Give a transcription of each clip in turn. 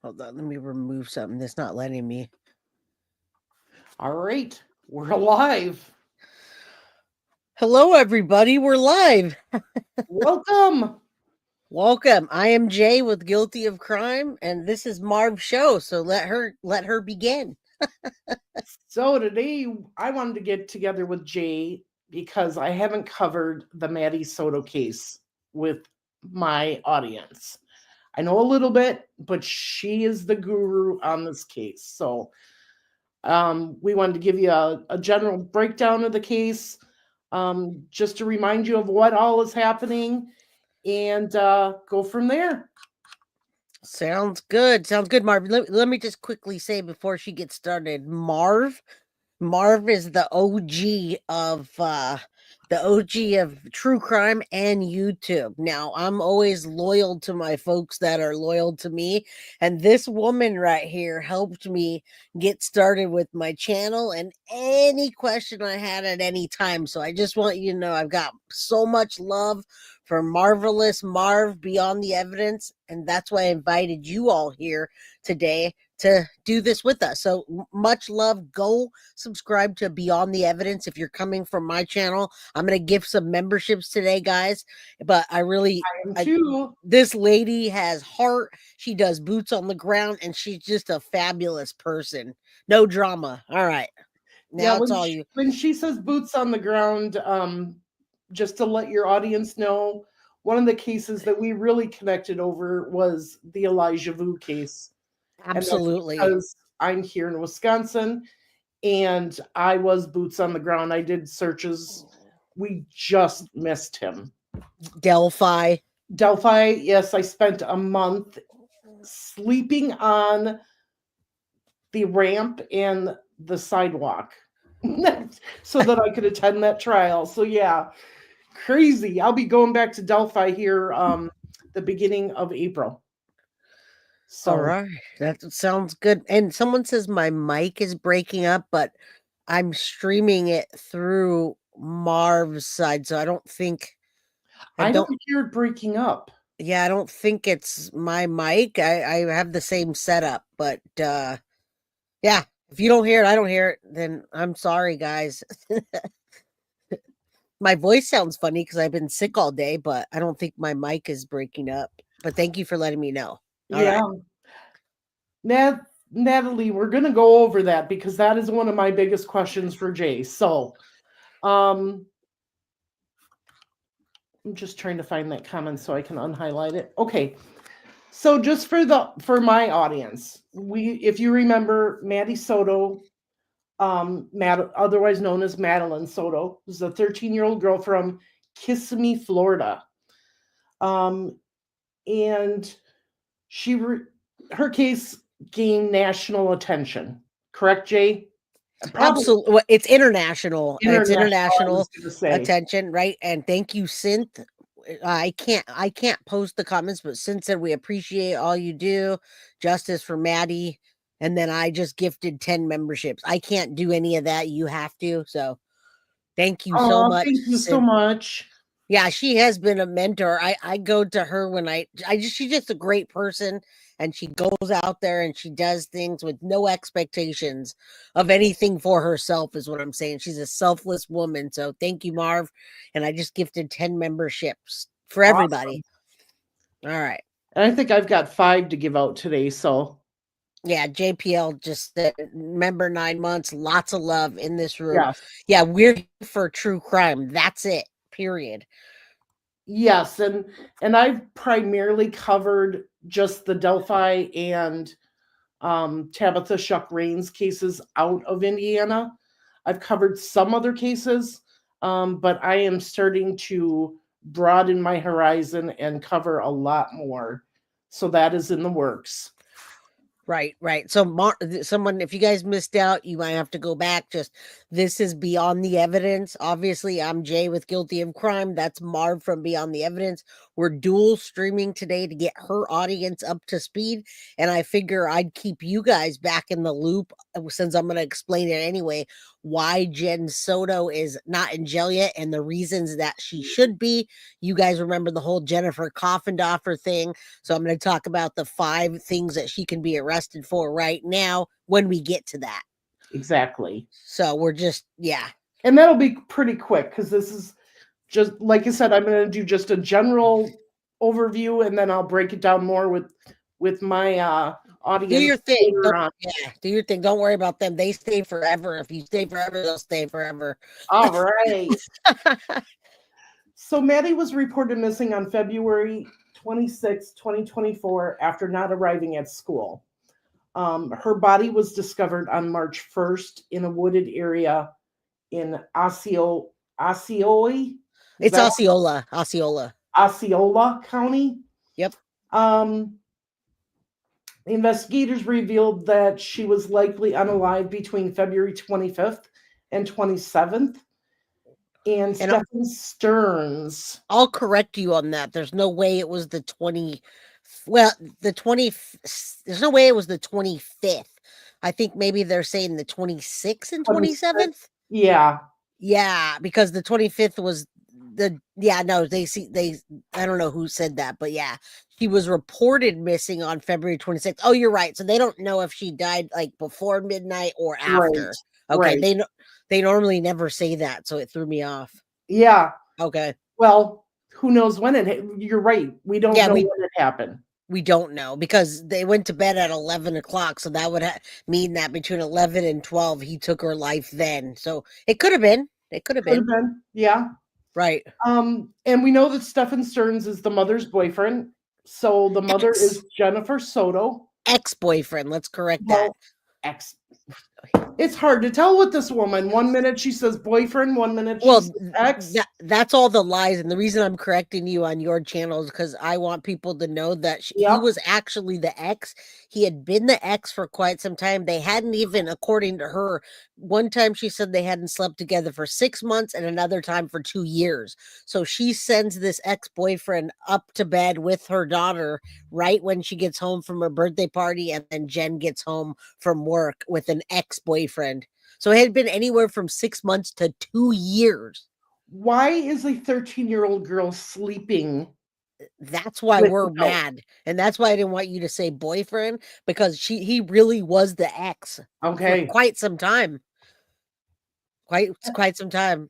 Hold on, let me remove something that's not letting me. All right, we're alive. Hello, everybody. We're live. Welcome. Welcome. I am Jay with Guilty of Crime, and this is Marv's show. So let her begin. So today I wanted to get together with Jay because I haven't covered the Maddie Soto case with my audience. I know a little bit, but she is the guru on this case. So we wanted to give you a general breakdown of the case, just to remind you of what all is happening, and go from there. Sounds good. Sounds good, Marv. Let me just quickly say before she gets started, Marv is the OG of true crime and YouTube. Now, I'm always loyal to my folks that are loyal to me, and this woman right here helped me get started with my channel and any question I had at any time. So I just want you to know I've got so much love for Marvelous Marv Beyond the Evidence, and that's why I invited you all here today to do this with us. So much love. Go subscribe to Beyond the Evidence if you're coming from my channel. I'm going to give some memberships today, guys, but I am too. This lady has heart. She does boots on the ground, and she's just a fabulous person. No drama. All right. Now it's all you. When she says boots on the ground, just to let your audience know, one of the cases that we really connected over was the Elijah Vu case. Absolutely. Because I'm here in Wisconsin and I was boots on the ground. I did searches. We just missed him. Delphi, yes. I spent a month sleeping on the ramp and the sidewalk so that I could attend that trial. So yeah, crazy. I'll be going back to Delphi here the beginning of April. So, all right, that sounds good. And someone says my mic is breaking up, but I'm streaming it through Marv's side, so I don't think I don't hear it breaking up. Yeah, I don't think it's my mic. I have the same setup, but yeah, if you don't hear it, I don't hear it, then I'm sorry, guys. My voice sounds funny because I've been sick all day, but I don't think my mic is breaking up. But thank you for letting me know. All yeah. Right. Natalie, we're going to go over that because that is one of my biggest questions for Jay. So, I'm just trying to find that comment so I can unhighlight it. Okay. So just for my audience, if you remember, Maddie Soto, otherwise known as Madeline Soto, was a 13-year-old girl from Kissimmee, Florida. And her case gained national attention. Correct, Jay? Absolutely. It's international. It's international attention, right? And thank you, Synth. I can't post the comments, but Synth said we appreciate all you do. Justice for Maddie. And then I just gifted 10 memberships. I can't do any of that. You have to. So thank you so much. Thank you so much. Yeah, she has been a mentor. I go to her when she's just a great person, and she goes out there and she does things with no expectations of anything for herself, is what I'm saying. She's a selfless woman. So thank you, Marv. And I just gifted 10 memberships for everybody. Awesome. All right. And I think I've got 5 to give out today. So yeah, JPL just member 9 months, lots of love in this room. Yeah, we're here for true crime. That's it. Period. Yes, and I've primarily covered just the Delphi and Tabitha Shuck Rains cases out of Indiana. I've covered some other cases, but I am starting to broaden my horizon and cover a lot more. So that is in the works. Right. So someone, if you guys missed out, you might have to go back. Just This is Beyond the Evidence. Obviously, I'm Jay with Guilty of Crime. That's Marv from Beyond the Evidence. We're dual streaming today to get her audience up to speed. And I figure I'd keep you guys back in the loop since I'm going to explain it anyway. Why Jenn Soto is not in jail yet and the reasons that she should be. You guys remember the whole Jennifer Coffindoffer thing. So I'm going to talk about the 5 things that she can be arrested for right now when we get to that. Exactly. So we're just, yeah. And that'll be pretty quick because this is just, like I said, I'm going to do just a general overview and then I'll break it down more with my audience. Do your thing. Yeah, do your thing. Don't worry about them. They stay forever. If you stay forever, they'll stay forever. All right. So Maddie was reported missing on February 26, 2024 after not arriving at school. Her body was discovered on March 1st in a wooded area in Osceola. It's Osceola. Osceola County. Yep. Investigators revealed that she was likely unalive between February 25th and 27th. And Stephan Stearns. I'll correct you on that. There's no way it was the 20. Well, there's no way it was the 25th. I think maybe they're saying the 26th and 27th. Yeah. Yeah, because the 25th was I don't know who said that, but yeah, she was reported missing on February 26th. Oh, you're right. So they don't know if she died like before midnight or after. Right. Okay, right. They normally never say that, so it threw me off. Yeah. Okay. Well, who knows when you're right. We don't know when it happened. We don't know because they went to bed at 11 o'clock. So that would mean that between 11 and 12, he took her life then. So it could have been. It could have been. Yeah. Right. And we know that Stephan Stearns is the mother's boyfriend. So the mother is Jennifer Soto. Ex-boyfriend. Let's correct that. It's hard to tell with this woman. 1 minute she says boyfriend, 1 minute she says ex. That's all the lies. And the reason I'm correcting you on your channel is because I want people to know that he was actually the ex. He had been the ex for quite some time. They hadn't even, according to her, one time she said they hadn't slept together for 6 months and another time for 2 years. So she sends this ex-boyfriend up to bed with her daughter right when she gets home from her birthday party, and then Jenn gets home from work with an ex-boyfriend. So it had been anywhere from 6 months to 2 years. Why is a 13-year-old girl sleeping? That's why we're mad. And that's why I didn't want you to say boyfriend, because he really was the ex. Okay. For quite some time. Quite some time.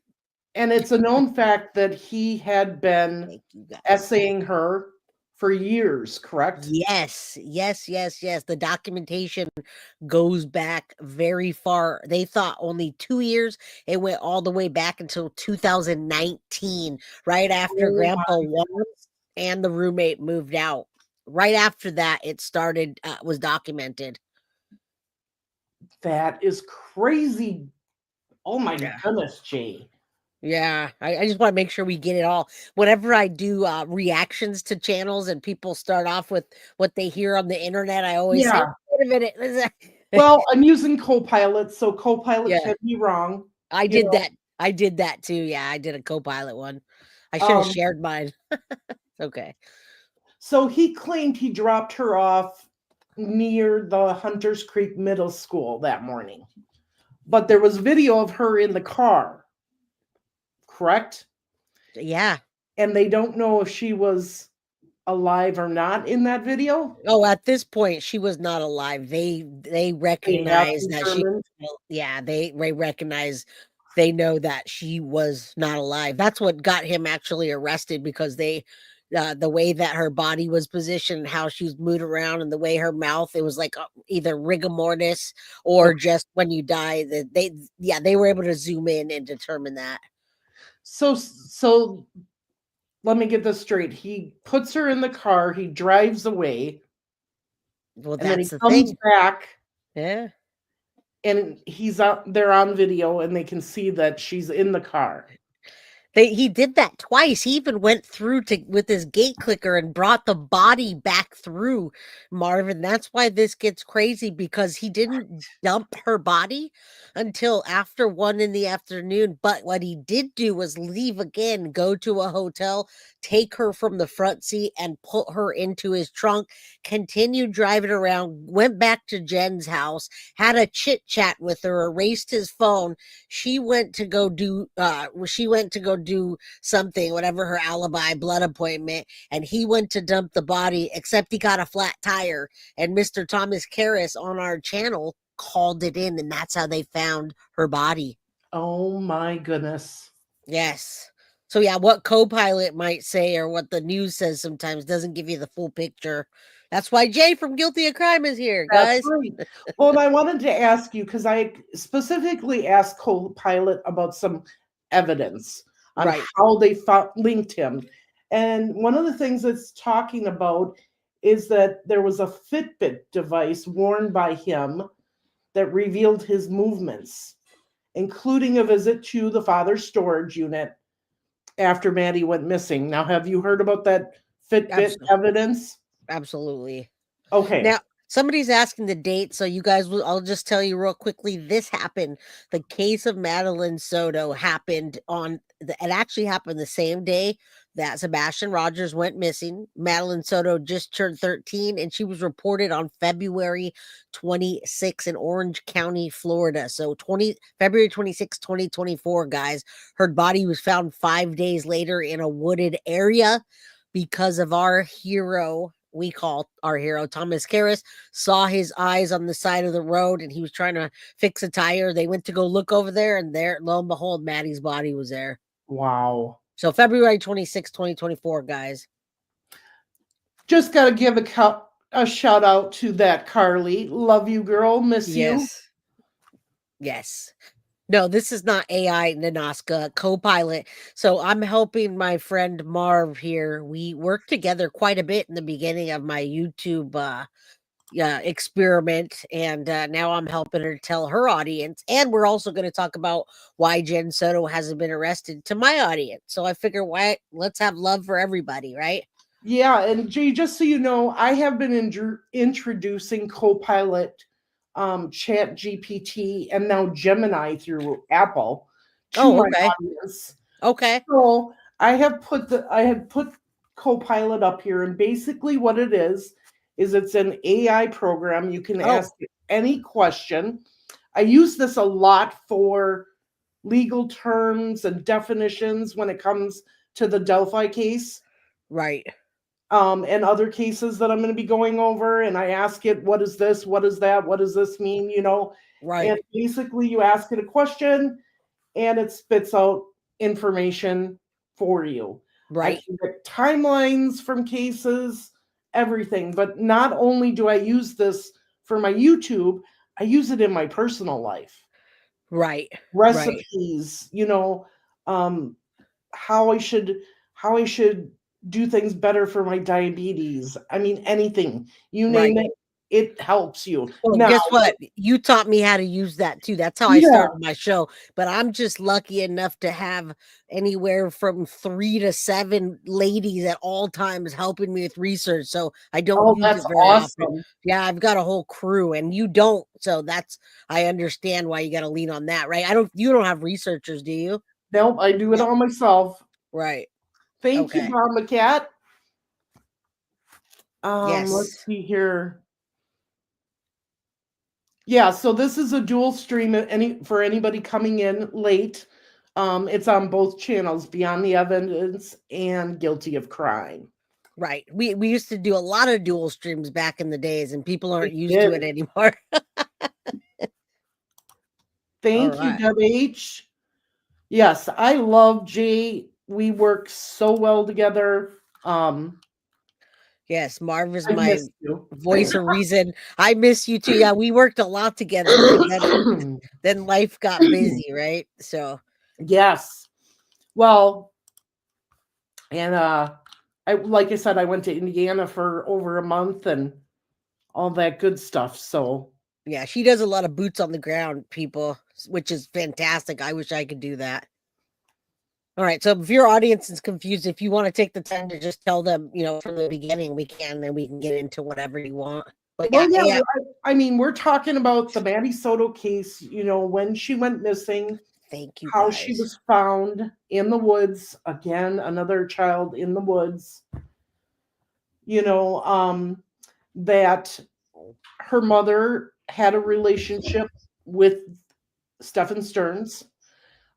And it's a known fact that he had been essaying her for years, correct? Yes. The documentation goes back very far. They thought only 2 years. It went all the way back until 2019, right after Grandpa won and the roommate moved out. Right after that, it started, was documented. That is crazy. Oh my goodness, Jay. Yeah, I just want to make sure we get it all. Whenever I do reactions to channels and people start off with what they hear on the internet, I always say, wait a minute. Well, I'm using Copilot, so Copilot can be wrong. I did that. I did that too. Yeah, I did a Copilot one. I should have shared mine. Okay. So he claimed he dropped her off near the Hunters Creek Middle School that morning. But there was video of her in the car. Correct? Yeah. And they don't know if she was alive or not in that video. Oh, at this point, she was not alive. They recognize that they recognize, they know that she was not alive. That's what got him actually arrested, because they the way that her body was positioned, how she was moved around, and the way her mouth, it was like either rigor mortis or just when you die. That they were able to zoom in and determine that. So let me get this straight. He puts her in the car, he drives away. Well, and then he comes back. Yeah. And he's out there on video and they can see that she's in the car. He did that twice. He even went through to with his gate clicker and brought the body back through, Marvin. That's why this gets crazy, because he didn't dump her body until after 1 in the afternoon. But what he did do was leave again, go to a hotel, take her from the front seat and put her into his trunk, continued driving around, went back to Jenn's house, had a chit chat with her, erased his phone. She went to go do something, whatever her alibi, blood appointment, and he went to dump the body, except he got a flat tire. And Mr. Thomas Karras on our channel called it in, and that's how they found her body. Oh my goodness. Yes. So yeah, what co-pilot might say or what the news says sometimes doesn't give you the full picture. That's why Jay from Guilty of Crime is here, That's guys. right. Well, and I wanted to ask you, because I specifically asked co-pilot about some evidence on Right. how they linked him. And one of the things it's talking about is that there was a Fitbit device worn by him that revealed his movements, including a visit to the father's storage unit after Maddie went missing. Now, have you heard about that Fitbit evidence? Absolutely. Okay. Now, somebody's asking the date, so you guys I'll just tell you real quickly. This happened. The case of Madeline Soto happened it actually happened the same day that Sebastian Rogers went missing. Madeline Soto just turned 13, and she was reported on February 26 in Orange County, Florida. So February 26, 2024, guys. Her body was found 5 days later in a wooded area because of our hero, we call our hero, Thomas Karras, saw his eyes on the side of the road and he was trying to fix a tire. They went to go look over there, and there, lo and behold, Maddie's body was there. Wow. So February 26, 2024, guys. Just got to give a shout out to that Carly. Love you, girl. Miss you. Yes. No, this is not AI Nanaska co-pilot. So I'm helping my friend Marv here. We worked together quite a bit in the beginning of my YouTube experiment, and now I'm helping her tell her audience, and we're also going to talk about why Jenn Soto hasn't been arrested to my audience. So I figure, let's have love for everybody, right? Yeah, and Jay, just so you know, I have been introducing Copilot, Chat GPT, and now Gemini through Apple to my Okay. audience. Okay. So I had put Copilot up here, and basically what it is it's an AI program. You can ask it any question. I use this a lot for legal terms and definitions when it comes to the Delphi case. Right. And other cases that I'm going to be going over. And I ask it, what is this? What is that? What does this mean? Right. And basically you ask it a question and it spits out information for you. I Right. can get timelines from cases, everything. But not only do I use this for my YouTube, I use it in my personal life. Right. Recipes, how I should do things better for my diabetes. I mean, anything you name it, it helps you. Well, Now, guess what? You taught me how to use that too. That's how I yeah, started my show. But I'm just lucky enough to have anywhere from 3 to 7 ladies at all times helping me with research. So I don't use that's it very often. awesome. Yeah, I've got a whole crew, and you don't. So I understand why you got to lean on that, right? You don't have researchers, do you? Nope, I do it all myself. Right. Thank you, Mama Cat. Yes. Let's see here. Yeah, so this is a dual stream for anybody coming in late. It's on both channels, Beyond the Evidence and Guilty of Crime. Right. We used to do a lot of dual streams back in the days, and people aren't used to it anymore. Thank you, WH. Yes, I love Jay. We work so well together. Yes, Marv is I my miss you. voice of reason. I miss you too. Yeah, we worked a lot together, and then life got busy, right? So yes. Well, and like I said, I went to Indiana for over a month and all that good stuff. So yeah, she does a lot of boots on the ground, people, which is fantastic. I wish I could do that. All right. So if your audience is confused, if you want to take the time to just tell them, from the beginning, we can, then we can get into whatever you want. But Well, yeah, yeah. I mean, we're talking about the Maddie Soto case, when she went missing, Thank you how she guys. was found in the woods. Again, another child in the woods. That her mother had a relationship with Stephan Stearns.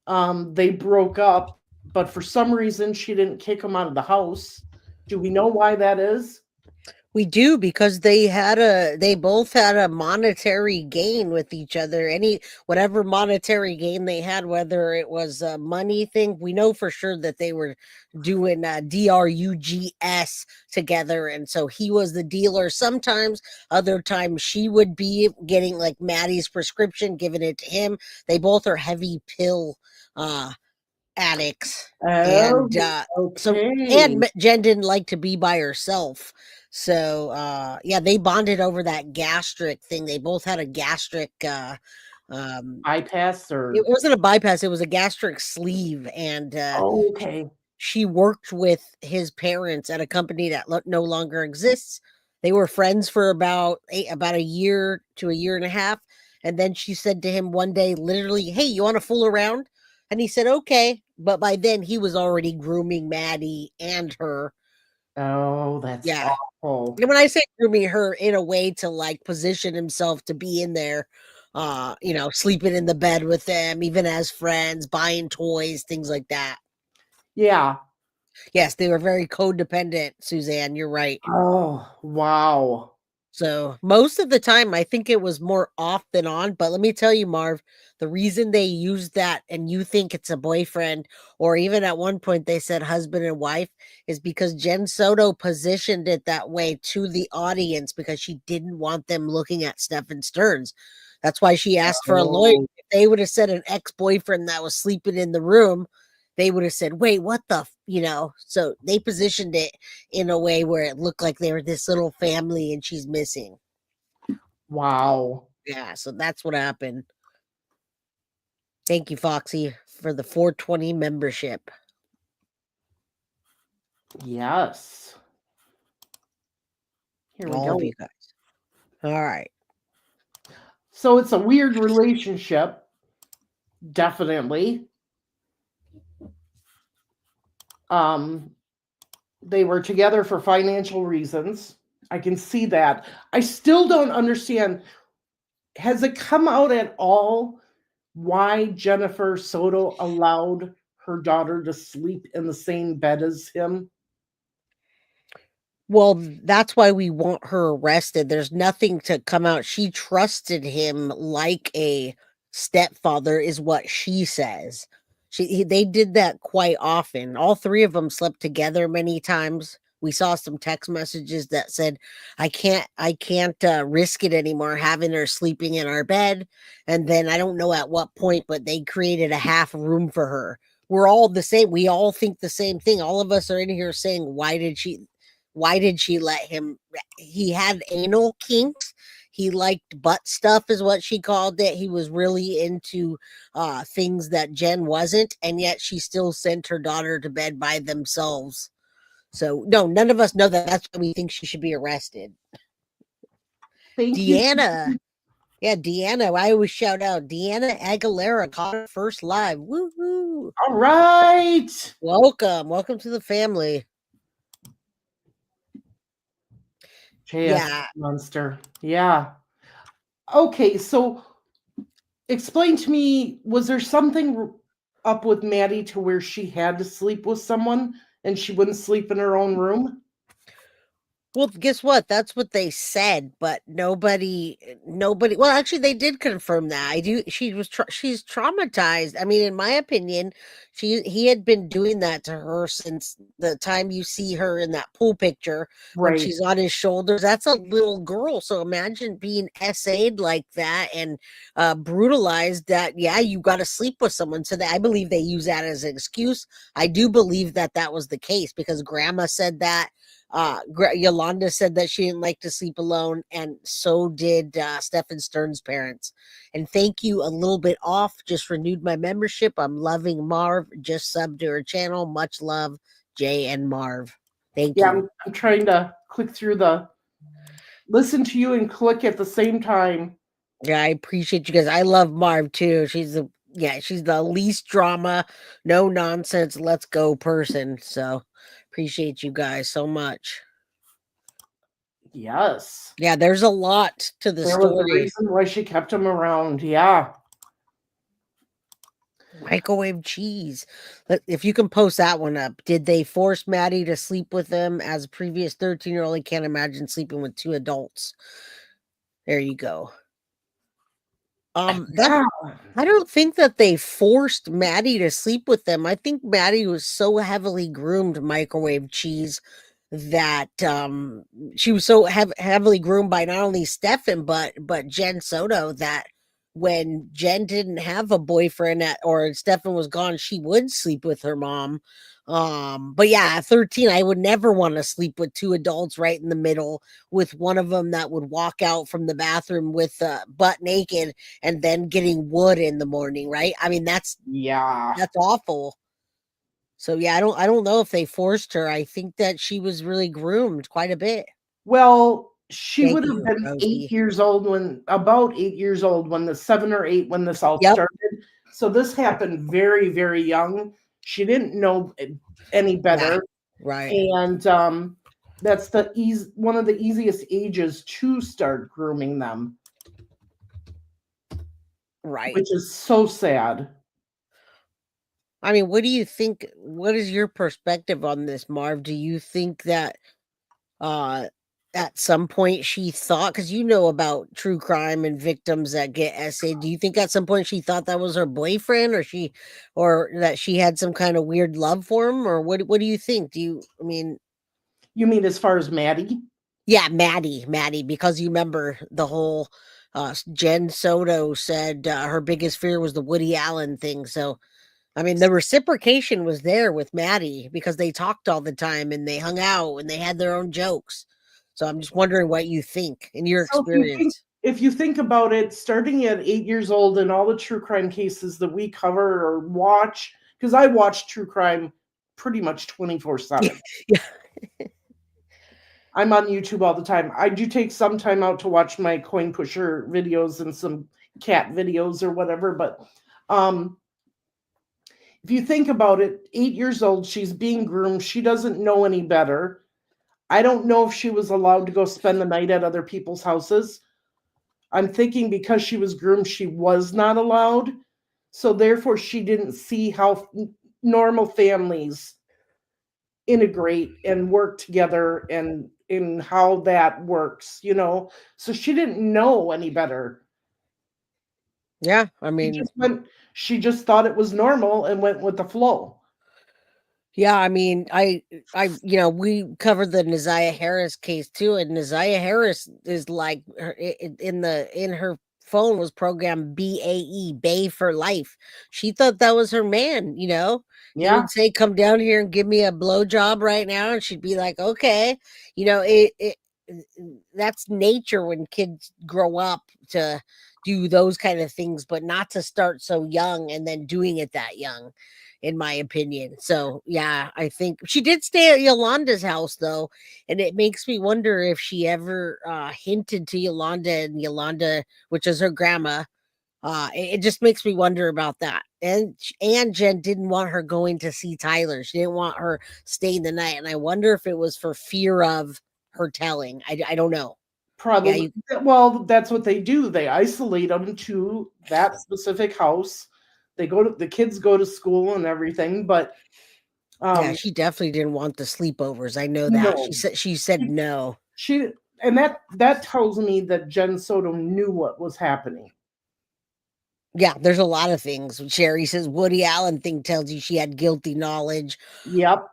They broke up, but for some reason she didn't kick him out of the house. Do we know why that is? We do, because they both had a monetary gain with each other. Whatever monetary gain they had, whether it was a money thing, we know for sure that they were doing drugs together. And so he was the dealer sometimes, other times she would be getting like Maddie's prescription, giving it to him. They both are heavy pill addicts. Oh, And okay. Jenn didn't like to be by herself. So yeah, they bonded over that gastric thing. They both had a gastric Bypass it or wasn't a bypass, it was a gastric sleeve. And okay. she worked with his parents at a company that no longer exists. They were friends for about a year to a year and a half. And then she said to him one day, literally, "Hey, you want to fool around?" And he said, "Okay." But by then he was already grooming Maddie and her. Oh, that's Yeah. awful. And when I say grooming her in a way to like position himself to be in there, sleeping in the bed with them, even as friends, buying toys, things like that. Yeah. Yes, they were very codependent, Suzanne. You're right. Oh, wow. So most of the time, I think it was more off than on. But let me tell you, Marv, the reason they used that and you think it's a boyfriend, or even at one point they said husband and wife, is because Jenn Soto positioned it that way to the audience because she didn't want them looking at Stephan Stearns. That's why she asked for a lawyer. Oh, If they would have said an ex-boyfriend that was sleeping in the room, they would have said, "Wait, what the?" So they positioned it in a way where it looked like they were this little family and she's missing. wow. Yeah, so that's what happened. Thank you, Foxy, for the 420 membership. Yes. Here we All go. of you guys. All right. So it's a weird relationship. Definitely. They were together for financial reasons. I can see that. I still don't understand. Has it come out at all why Jennifer Soto allowed her daughter to sleep in the same bed as him? Well, that's why we want her arrested. There's nothing to come out. She trusted him like a stepfather, is what she says. They did that quite often. All three of them slept together many times. We saw some text messages that said, I can't risk it anymore having her sleeping in our bed." And then I don't know at what point, but they created a half room for her. We're all the same. We all think the same thing. All of us are in here saying, why did she let him? He had anal kinks. He liked butt stuff, is what she called it. He was really into things that Jenn wasn't, and yet she still sent her daughter to bed by themselves. So no, none of us know that. That's why we think she should be arrested. Thank you. Deanna. Yeah, Deanna. I always shout out Deanna Aguilera caught her first live. Woohoo! All right. Welcome to the family. JS Yeah. Monster. Yeah. Okay, so explain to me, was there something up with Maddie to where she had to sleep with someone and she wouldn't sleep in her own room? Well, guess what? That's what they said, but nobody. Well, actually, they did confirm that. I do. She's traumatized. I mean, in my opinion, he had been doing that to her since the time you see her in that pool picture when Right. she's on his shoulders. That's a little girl. So imagine being SA'd like that and brutalized. That yeah, you got to sleep with someone. So that I believe they use that as an excuse. I do believe that was the case because Grandma said that. Yolanda said that she didn't like to sleep alone, and so did Stephan Stearns' parents. And thank you, a little bit off. Just renewed my membership. I'm loving Marv. Just subbed to her channel. Much love, Jay and Marv. Thank Yeah, you. I'm trying to click through the listen to you and click at the same time. Yeah, I appreciate you guys. I love Marv too. She's the least drama, no nonsense, let's go person. So appreciate you guys so much. Yes. Yeah, there's a lot to the There was a story. reason why she kept him around. Yeah. Microwave cheese. If you can post that one up. Did they force Maddie to sleep with them as a previous 13-year-old? I can't imagine sleeping with two adults. There you go. That Yeah. I don't think that they forced Maddie to sleep with them. I think Maddie was so heavily groomed, microwave cheese, that she was so heavily groomed by not only Stephan but Jenn Soto, that when Jenn didn't have a boyfriend or Stephan was gone, she would sleep with her mom. But yeah, at 13, I would never want to sleep with two adults right in the middle, with one of them that would walk out from the bathroom with butt naked and then getting wood in the morning, right? I mean, Yeah. that's awful. So yeah, I don't know if they forced her. I think that she was really groomed quite a bit. Well, she Thank would have you, been Rosie. about 8 years old when the 7 or 8 when this all Yep, started. So this happened very, very young. She didn't know any yeah, better. right, And that's one of the easiest ages to start grooming them, right. which is so sad. I mean, what do you think? What is your perspective on this, Marv? Do you think that uh at some point she thought, because you know about true crime and victims that get essayed, do you think at some point she thought that was her boyfriend, or that she had some kind of weird love for him, or what do you think? I mean, You mean as far as Maddie? yeah, Maddie, because you remember the whole Jenn Soto said her biggest fear was the Woody Allen thing. So I mean, the reciprocation was there with Maddie because they talked all the time and they hung out and they had their own jokes. So I'm just wondering what you think in your So experience. if you think about it, starting at 8 years old and all the true crime cases that we cover or watch, because I watch true crime pretty much 24/7. Yeah. I'm on YouTube all the time. I do take some time out to watch my coin pusher videos and some cat videos or whatever, but um if you think about it, 8 years old, she's being groomed. She doesn't know any better. I don't know if she was allowed to go spend the night at other people's houses. I'm thinking because she was groomed, she was not allowed. So therefore, she didn't see how normal families integrate and work together and in how that works. So she didn't know any better. Yeah. I She mean, just went, she just thought it was normal and went with the flow. yeah, I mean, we covered the Naziah Harris case too, and Naziah Harris is like in her phone was programmed BAE, Bay for Life. She thought that was her man. He Yeah, would say, "Come down here and give me a blowjob right now," and she'd be like, "Okay." That's nature when kids grow up to do those kind of things, but not to start so young and then doing it that young, in my opinion. So yeah, I think she did stay at Yolanda's house though, and it makes me wonder if she ever hinted to Yolanda, and Yolanda, which is her grandma. It just makes me wonder about that. And Jenn didn't want her going to see Tyler. She didn't want her staying the night, and I wonder if it was for fear of her telling. I don't know. Yeah, probably. Well, that's what they do. They isolate them to that specific house. The kids go to school and everything, but yeah, um she definitely didn't want the sleepovers. I know that. She no. said she said She, no. she and that tells me that Jenn Soto knew what was happening. Yeah, there's a lot of things. Sherry says Woody Allen thing tells you she had guilty knowledge. Yep.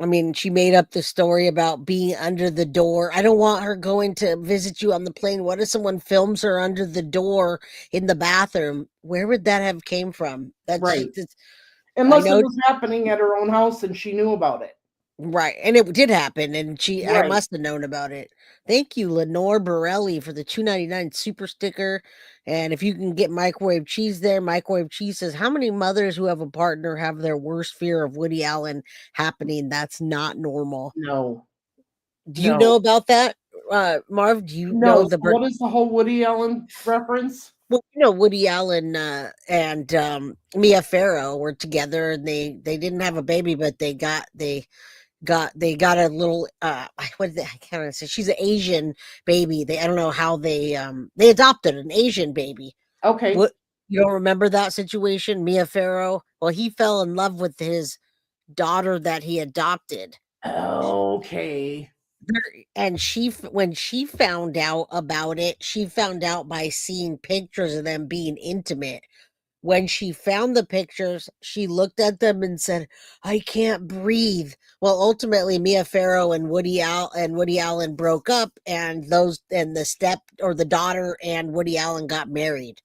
I mean, she made up the story about being under the door. I don't want her going to visit you on the plane. What if someone films her under the door in the bathroom? Where would that have came from? That's Right. just, I Unless it know. was happening at her own house and she knew about it. Right, and it did happen, and I Right. must have known about it. Thank you, Lenore Borelli, for the 2.99 super sticker. And if you can get microwave cheese there, microwave cheese says, "How many mothers who have a partner have their worst fear of Woody Allen happening? That's not normal." No. Do you know No. about that, Marv? Do you know No. So what is the whole Woody Allen reference? Well, Woody Allen and Mia Farrow were together, and they didn't have a baby, but they got a little what did I can't say, she's an Asian baby. I don't know how they adopted an Asian baby. Okay. What, you don't remember that situation? Mia Farrow? Well, he fell in love with his daughter that he adopted. Okay. And when she found out about it, she found out by seeing pictures of them being intimate. When she found the pictures, she looked at them and said, "I can't breathe." Well, ultimately, Mia Farrow and Woody Allen broke up, and the daughter and Woody Allen got married.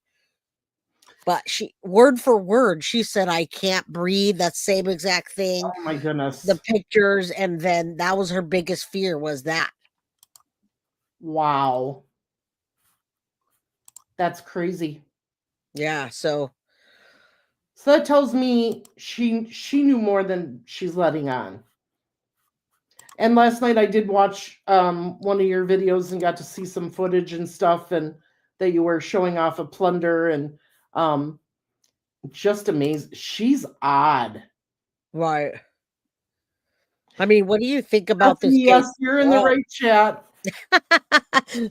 But she, word for word, she said, "I can't breathe." That same exact thing. Oh my goodness. The pictures, and then that was her biggest fear, was that. Wow. That's crazy. Yeah. So So that tells me she knew more than she's letting on. And last night I did watch one of your videos and got to see some footage and stuff, and that you were showing off a plunder, and um, just amazing. She's odd. right. I mean, what do you think about this Stephanie, case? yes, you're in the Oh, right chat.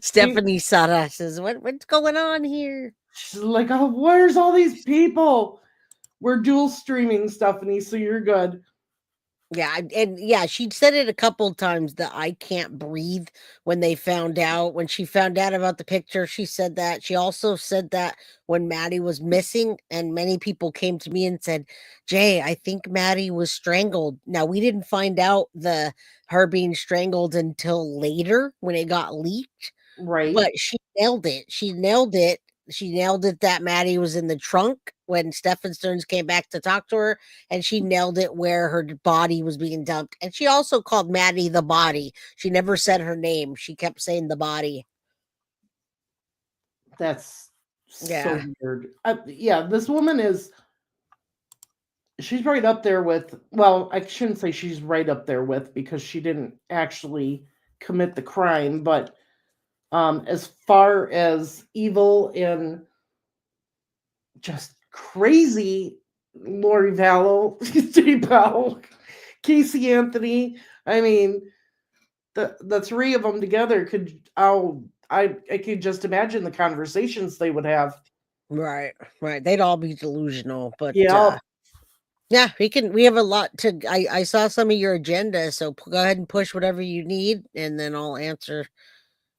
Stephanie Soto says, what's going on here?" She's like, oh, where's all these people? We're dual streaming, Stephanie, so you're good. Yeah, and yeah, she said it a couple times that "I can't breathe" when she found out about the picture. She said that. She also said that when Maddie was missing, and many people came to me and said, "Jay, I think Maddie was strangled." Now, we didn't find out the her being strangled until later when it got leaked. Right. But she nailed it. She nailed it. She nailed it that Maddie was in the trunk when Stephan Stearns came back to talk to her, and she nailed it where her body was being dumped. And she also called Maddie the body. She never said her name. She kept saying the body. That's so Yeah. weird. Yeah, this woman she's right up there with, well, I shouldn't say she's right up there with, because she didn't actually commit the crime, but as far as evil and just crazy, Lori Vallow, Steve Powell, Casey Anthony, I mean, the three of them together I could just imagine the conversations they would have. Right. Right. They'd all be delusional, but Yeah. yeah, we have a lot to I saw some of your agenda, so go ahead and push whatever you need, and then I'll answer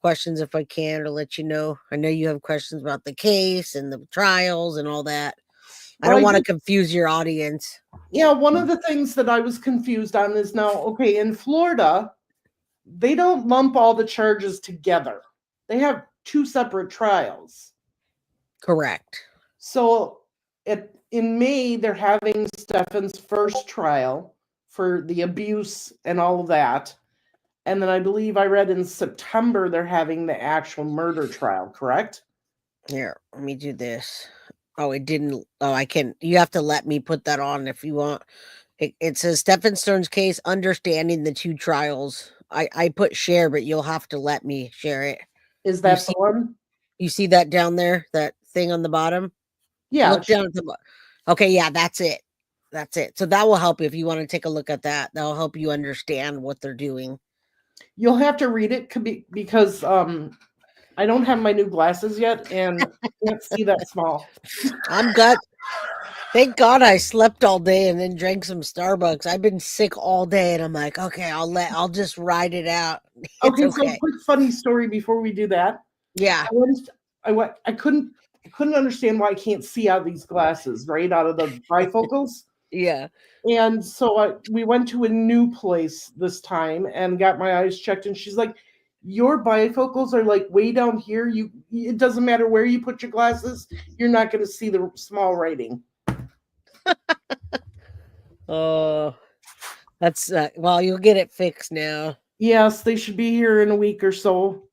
questions if I can, or let you know. I know you have questions about the case and the trials and all that. I Well, don't I want to did. confuse your audience. Yeah, one of the things that I was confused on is now, okay, in Florida, they don't lump all the charges together. They have two separate trials. Correct. So in May, they're having Stephan's first trial for the abuse and all of that. And then I believe I read in September they're having the actual murder trial, correct? Here, let me do this. Oh, it didn't. Oh, I can. You have to let me put that on if you want. It says Stephan Stearns case, understanding the two trials. I put share, but you'll have to let me share it. Is You that the see one? you see that down there, that thing on the bottom? Yeah. Look down at the bottom. Okay, yeah, that's it. That's it. So that will help if you want to take a look at that. That'll help you understand what they're doing. You'll have to read it because I don't have my new glasses yet and I can't see that small. I'm gut. Thank God I slept all day and then drank some Starbucks. I've been sick all day, and I'm like, okay, I'll just ride it out. It's Okay, so okay. quick funny story before we do that. Yeah. I couldn't understand why I can't see out of these glasses, right? Out of the bifocals. Yeah. And so we went to a new place this time and got my eyes checked, and she's like, your bifocals are like way down here. It doesn't matter where you put your glasses, you're not going to see the small writing. Oh. That's well, you'll get it fixed now. Yes, they should be here in a week or so.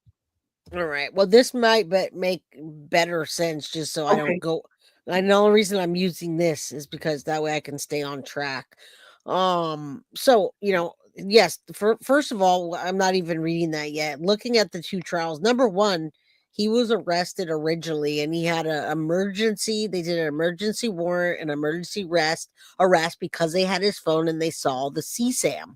All right. Well, this might but make better sense just so I don't Okay. go. And the only reason I'm using this is because that way I can stay on track. So yes, first of all, I'm not even reading that yet. Looking at the two trials, number one, he was arrested originally and he had an emergency. They did an emergency warrant, an emergency arrest because they had his phone and they saw the CSAM.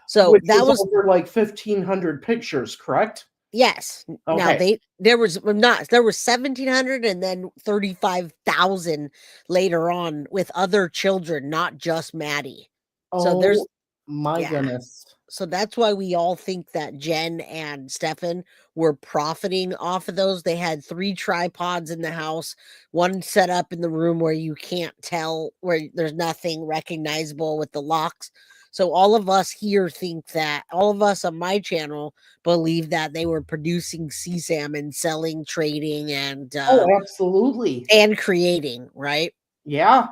So Which that was was over like 1,500 pictures, correct? yes. Now Okay. there was not there was 1,700 and then 35,000 later on with other children, not just Maddie. So Oh there's my yeah. goodness. So that's why we all think that Jenn and Stephan were profiting off of those. They had 3 tripods in the house, one set up in the room where you can't tell, where there's nothing recognizable with the locks. So all of us here think that all of us on my channel believe that they were producing CSAM and selling, trading, Oh, absolutely. and creating, right? Yeah.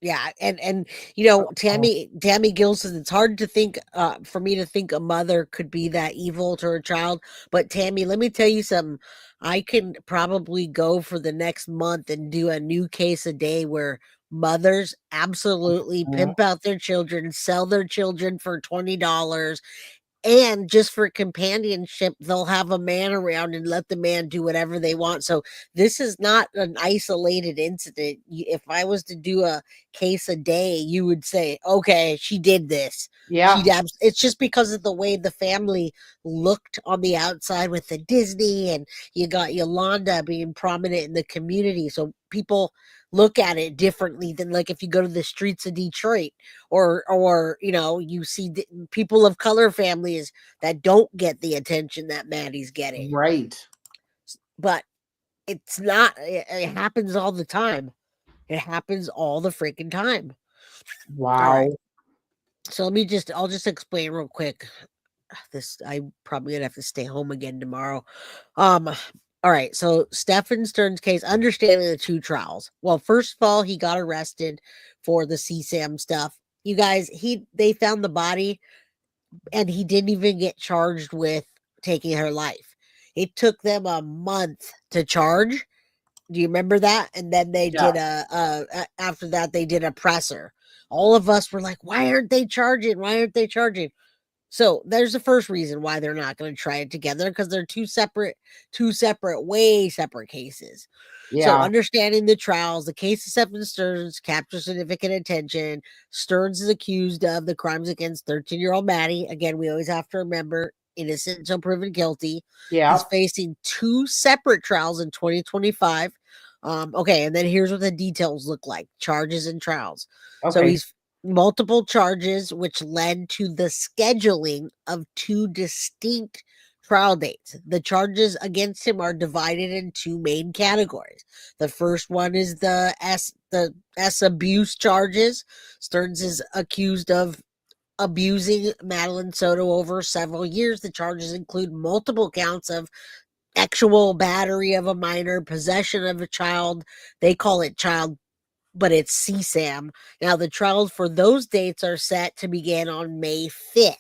Yeah, and Oh, Tammy Gill says it's hard to think for me to think a mother could be that evil to her child. But Tammy, let me tell you something. I can probably go for the next month and do a new case a day where mothers absolutely mhm. pimp out their children, sell their children for $20, and just for companionship, they'll have a man around and let the man do whatever they want. So this is not an isolated incident. If I was to do a case a day, you would say, okay, she did this. Yeah. It's just because of the way the family looked on the outside with the Disney, and you got Yolanda being prominent in the community. So people look at it differently than like if you go to the streets of Detroit, or you see people of color families that don't get the attention that Maddie's getting. Right. But it's not it happens all the time. It happens all the freaking time. All right. Wow. So I'll just explain real quick. This I probably gonna have to stay home again tomorrow. Um all right, so Stephan Stearns' case, understanding the two trials. Well, first of all, he got arrested for the CSAM stuff. You guys, they found the body and he didn't even get charged with taking her life. It took them a month to charge. Do you remember that? And then they Yeah. did after that they did a presser. All of us were like, why aren't they charging? Why aren't they charging? So there's the first reason why they're not going to try it together, because they're way separate cases. So Yeah. understanding the trials, the case of Stephan Stearns captures significant attention. Stearns is accused of the crimes against 13-year-old Maddie. Again, we always have to remember innocent until proven guilty. He's Yeah. facing 2 separate trials in 2025. Okay, and then here's what the details look like: charges and trials. So Okay. he's multiple charges, which led to the scheduling of 2 distinct trial dates. The charges against him are divided in 2 main categories. The first one is the S abuse charges. Stearns is accused of abusing Madeline Soto over several years. The charges include multiple counts of sexual battery of a minor, possession of a child. They call it child, but it's CSAM. Now, the trials for those dates are set to begin on May 5th,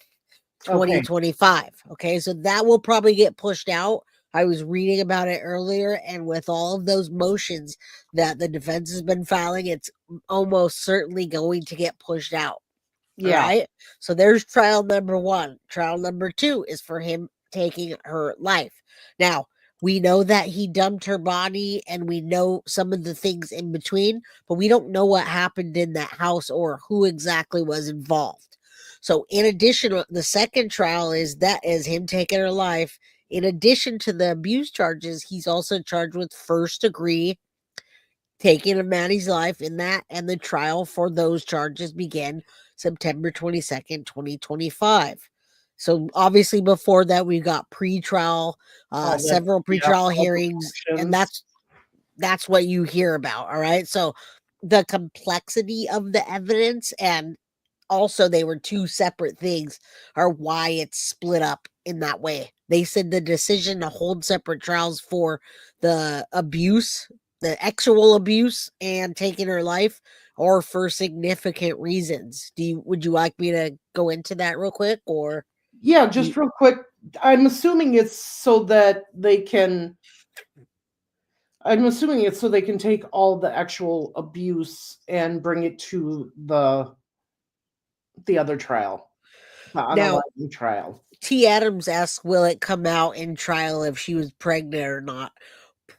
Okay. 2025. Okay, so that will probably get pushed out. I was reading about it earlier, and with all of those motions that the defense has been filing, it's almost certainly going to get pushed out. All Yeah. right. So there's trial number 1. Trial number 2 is for him taking her life. Now, we know that he dumped her body and we know some of the things in between, but we don't know what happened in that house or who exactly was involved. So, in addition, the second trial is him taking her life. In addition to the abuse charges, he's also charged with first degree taking of Maddie's life in that, and the trial for those charges began September 22nd, 2025. So obviously before that we got pre-trial, All the several yeah, pre-trial all the hearings, and motions. that's what you hear about. All right. So the complexity of the evidence, and also they were 2 separate things, are why it's split up in that way. They said the decision to hold separate trials for the abuse the actual abuse and taking her life, or for significant reasons. Would you like me to go into that real quick, or Yeah, do you, just real quick. I'm assuming it's so that they can I'm assuming it's so they can take all the actual abuse and bring it to the other trial, the now unaliving trial. T. Adams asks, will it come out in trial if she was pregnant or not?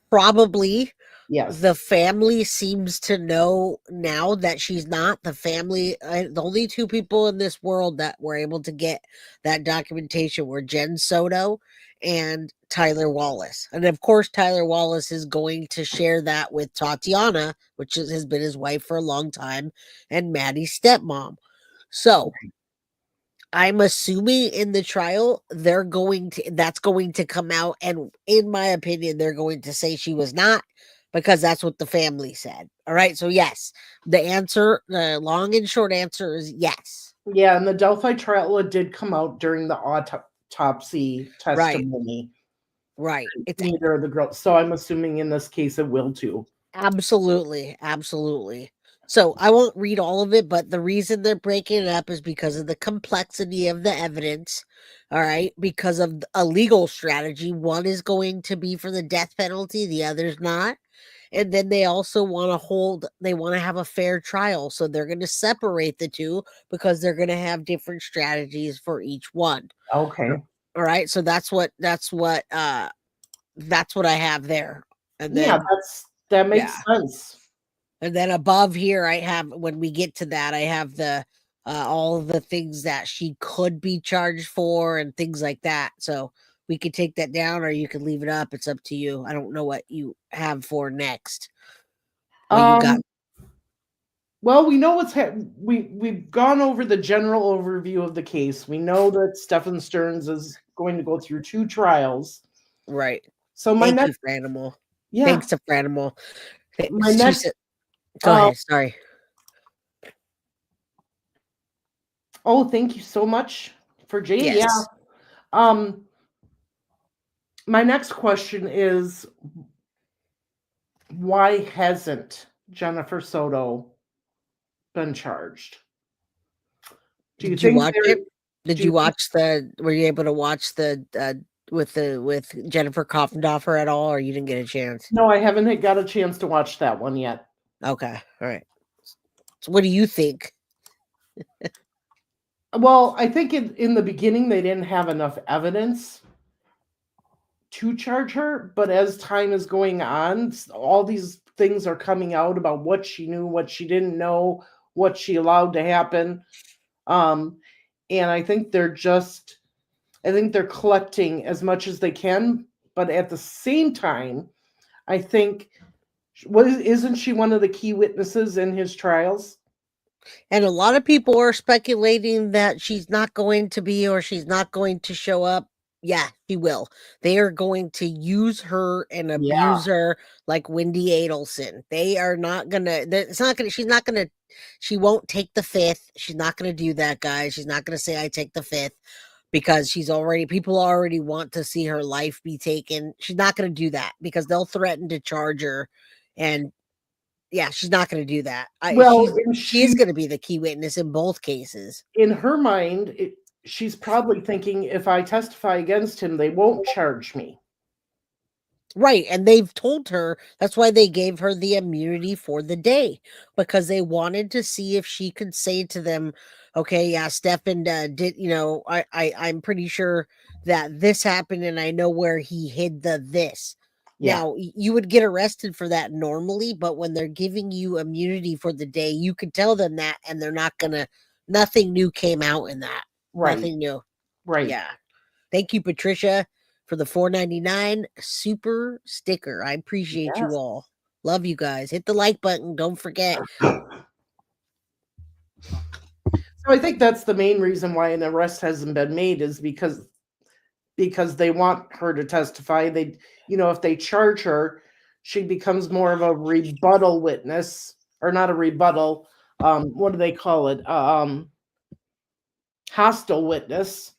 Probably. The Yes. family seems to know now that she's not. The family, the only two people in this world that were able to get that documentation were Jenn Soto and Tyler Wallace. And of course, Tyler Wallace is going to share that with Tatiana, which has been his wife for a long time, and Maddie's stepmom. So I'm assuming in the trial that's going to come out, and in my opinion they're going to say she was not, because that's what the family said. All right, so yes, the long and short answer is yes. Yeah, and the Delphi trial, it did come out during the autopsy Right, testimony. right. It's Neither of the girls. So I'm assuming in this case it will too. absolutely, absolutely. So I won't read all of it, but the reason they're breaking it up is because of the complexity of the evidence. All right, because of a legal strategy. One is going to be for the death penalty, the other's not. And then they also they want to have a fair trial. So they're going to separate the two because they're going to have different strategies for each one. Okay. All right. So that's what I have there. And Yeah, then, that yeah. makes sense. And then above here, I have, when we get to that, I have all of the things that she could be charged for and things like that. So we could take that down, or you could leave it up. It's up to you. I don't know what you have for next. What you got? Um well, we know we've gone over the general overview of the case. We know that Stephan Stearns is going to go through 2 trials. Right. So my Thank you, next Franimal. yeah, Thanks to Franimal. my She next said, go uh ahead. Sorry. oh, thank you so much for Jay. Yeah. Yes. Um my next question is, why hasn't Jennifer Soto been charged? Do you Did you think watch there it? Did do you you think watch were you able to watch with Jennifer Koffendorfer at all, or you didn't get a chance? No, I haven't got a chance to watch that one yet. Okay. All right. So what do you think? Well, I think in the beginning they didn't have enough evidence to charge her, but as time is going on, all these things are coming out about what she knew, what she didn't know, what she allowed to happen. Um, and I think they're collecting as much as they can, but at the same time, I think isn't she one of the key witnesses in his trials? And a lot of people are speculating that she's not going to be, or she's not going to show up. Yeah, she will. They are going to use her and Yeah, abuse her like Wendy Adelson. They are not gonna. It's not gonna. She's not gonna. She won't take the fifth. She's not gonna do that, guys. She's not gonna say I take the fifth, because people already want to see her life be taken. She's not gonna do that because they'll threaten to charge her, and yeah, she's not gonna do that. well, She is gonna be the key witness in both cases. in her mind, she's probably thinking, if I testify against him, they won't charge me. Right, and they've told her that's why they gave her the immunity for the day, because they wanted to see if she could say to them, "Okay, yeah, Stephan did. I'm pretty sure that this happened, and I know where he hid the this." Yeah, Now, you would get arrested for that normally, but when they're giving you immunity for the day, you could tell them that, and they're not gonna. Nothing new came out in that. right, Nothing new. right. Yeah. Thank you, Patricia, for the $4.99 super sticker. I appreciate you Yes. all. Love you guys. Hit the like button. Don't forget. So I think that's the main reason why an arrest hasn't been made, is because they want her to testify. If they charge her, she becomes more of a rebuttal witness, or not a rebuttal. What do they call it? Hostile witness,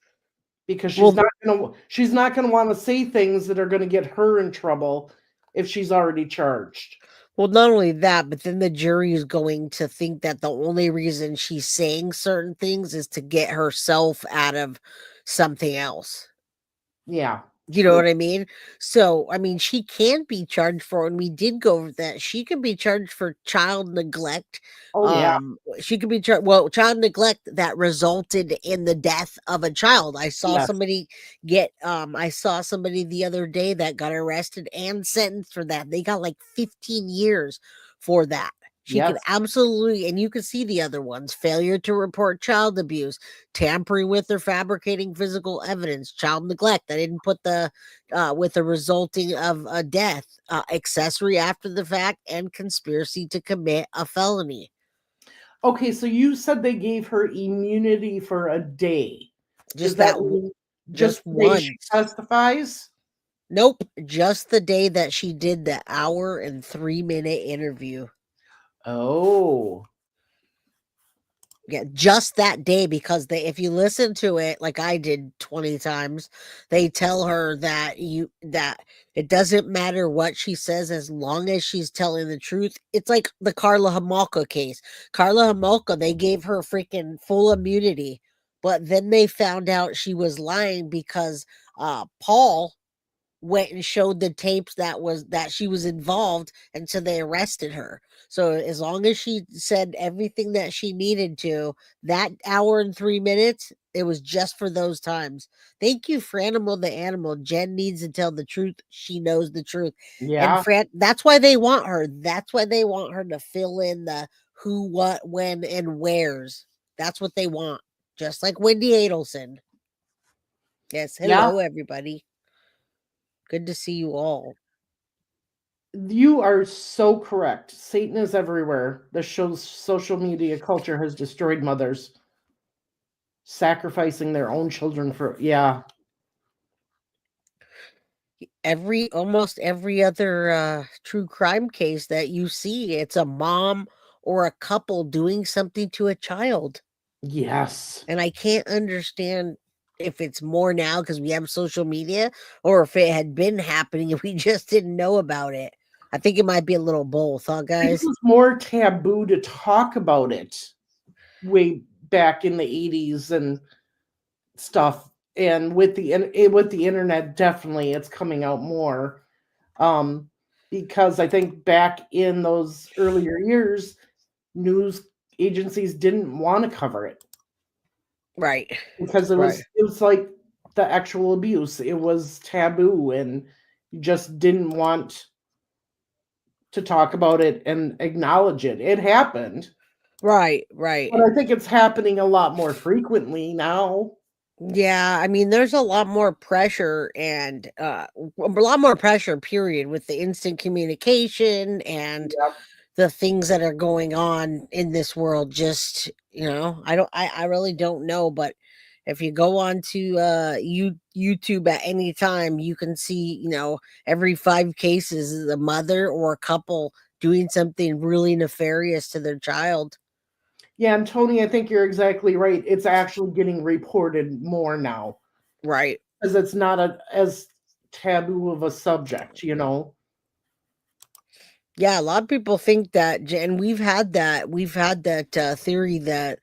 because Well, she's not gonna want to say things that are going to get her in trouble if she's already charged. Well, not only that, but then the jury is going to think that the only reason she's saying certain things is to get herself out of something else. Yeah, You know true. what I mean? So, I mean, she can be charged for, and we did go over that. She can be charged for child neglect. Oh yeah, She could be charged, well, child neglect that resulted in the death of a child. yes, I saw somebody the other day that got arrested and sentenced for that. They got like 15 years for that. She could yes, absolutely, and you can see the other ones: failure to report child abuse, tampering with or fabricating physical evidence, child neglect. I didn't put the with the resulting of a death, accessory after the fact, and conspiracy to commit a felony. okay, so you said they gave her immunity for a day. Does Just that that, mean just just the day she once. testifies? Nope, just the day that she did the hour and 3 minute interview. Oh, Yeah, just that day, because they, if you listen to it like I did 20 times, they tell her that it doesn't matter what she says as long as she's telling the truth. It's like the Carla Homolka case. Carla Homolka, they gave her freaking full immunity, but then they found out she was lying because Paul went and showed the tapes that she was involved, and so they arrested her. So as long as she said everything that she needed to, that hour and 3 minutes, it was just for those times. Thank you, Franimal the animal. Jen needs to tell the truth. She knows the truth. And yeah, That's why they want her. That's why they want her to fill in the who, what, when, and wheres. That's what they want. Just like Wendy Adelson. Yes, yeah. hello everybody. Good to see you all. You are so correct. Satan is everywhere. The show's social media culture has destroyed mothers, sacrificing their own children for, yeah, Almost every other true crime case that you see, it's a mom or a couple doing something to a child. yes. And I can't understand if it's more now because we have social media, or if it had been happening and we just didn't know about it. I think it might be a little both, huh, I think it guys? was more taboo to talk about it way back in the 80s and stuff. And with the internet, definitely it's coming out more. Um, because I think back in those earlier years, news agencies didn't want to cover it Right. because Right. it was like the actual abuse. It was taboo, and you just didn't want to talk about it and acknowledge it. It happened, Right. Right. but I think it's happening a lot more frequently now. Yeah, I mean, there's a lot more pressure a lot more pressure, period, with the instant communication and Yep. the things that are going on in this world. Just, I really don't know, but if you go on to YouTube at any time, you can see, every 5 cases is a mother or a couple doing something really nefarious to their child. Yeah, and Tony, I think you're exactly right. It's actually getting reported more now Right. because it's not as taboo of a subject, you know. Yeah, a lot of people think that Jen, we've had that theory that,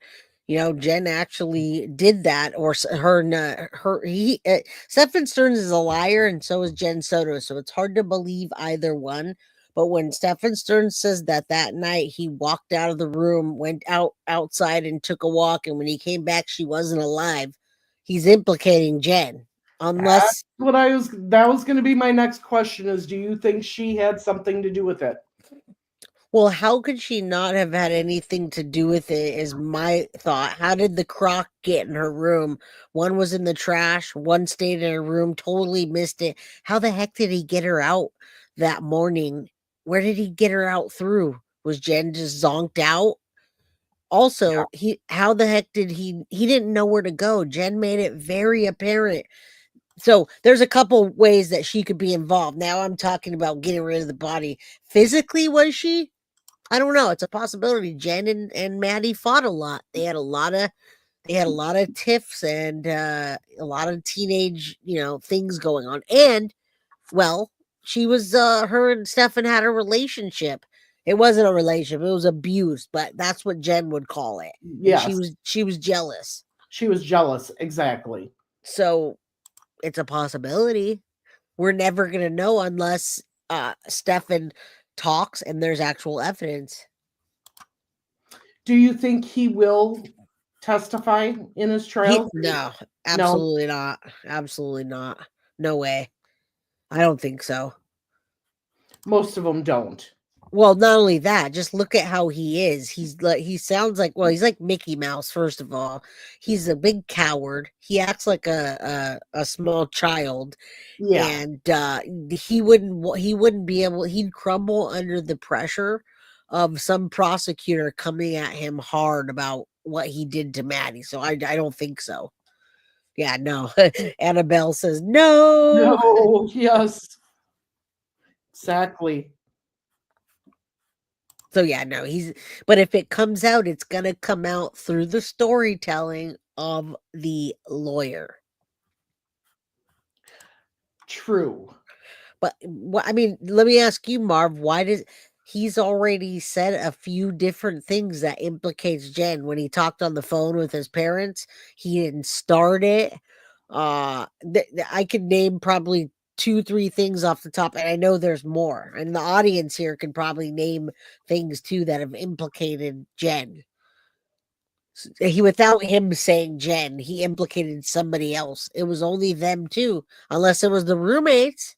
Jen actually did that, or Stephan Stearns is a liar, and so is Jenn Soto. So it's hard to believe either one. But when Stephan Stearns says that night he walked out of the room, went outside and took a walk, and when he came back, she wasn't alive, he's implicating Jen. That's Unless, what I was that was going to be my next question is do you think she had something to do with it? well, how could she not have had anything to do with it? Is my thought. How did the crock get in her room? One was in the trash, one stayed in her room, totally missed it. How the heck did he get her out that morning? Where did he get her out through? Was Jen just zonked out? Also, how the heck did he didn't know where to go. Jen made it very apparent. So there's a couple ways that she could be involved. Now I'm talking about getting rid of the body. Physically, was she? I don't know. It's a possibility. Jen and Maddie fought a lot. They had a lot of tiffs and a lot of teenage, things going on. And well, she was her and Stefan had a relationship. It wasn't a relationship, it was abuse, but that's what Jenn would call it. And Yes, she was jealous. she was jealous. Exactly. So it's a possibility. We're never gonna know unless Stephan talks and there's actual evidence. Do you think he will testify in his trial? No, No, absolutely not. Absolutely not. No way. I don't think so. most of them don't. Well, not only that, just look at how he is. He sounds like, well, he's like Mickey Mouse, first of all. He's a big coward. He acts like a small child, Yeah, and he wouldn't be able, he'd crumble under the pressure of some prosecutor coming at him hard about what he did to Maddie. So I don't think so. Yeah, no. Annabelle says no. no, yes, exactly. So yeah, no, but if it comes out, it's gonna come out through the storytelling of the lawyer. True. But I mean, let me ask you, Marv, why does he's already said a few different things that implicates Jenn when he talked on the phone with his parents? He didn't start it. I could name probably 2, 3 things off the top, and I know there's more. And the audience here can probably name things too that have implicated Jenn. He without him saying Jenn, he implicated somebody else. It was only them two, unless it was the roommates.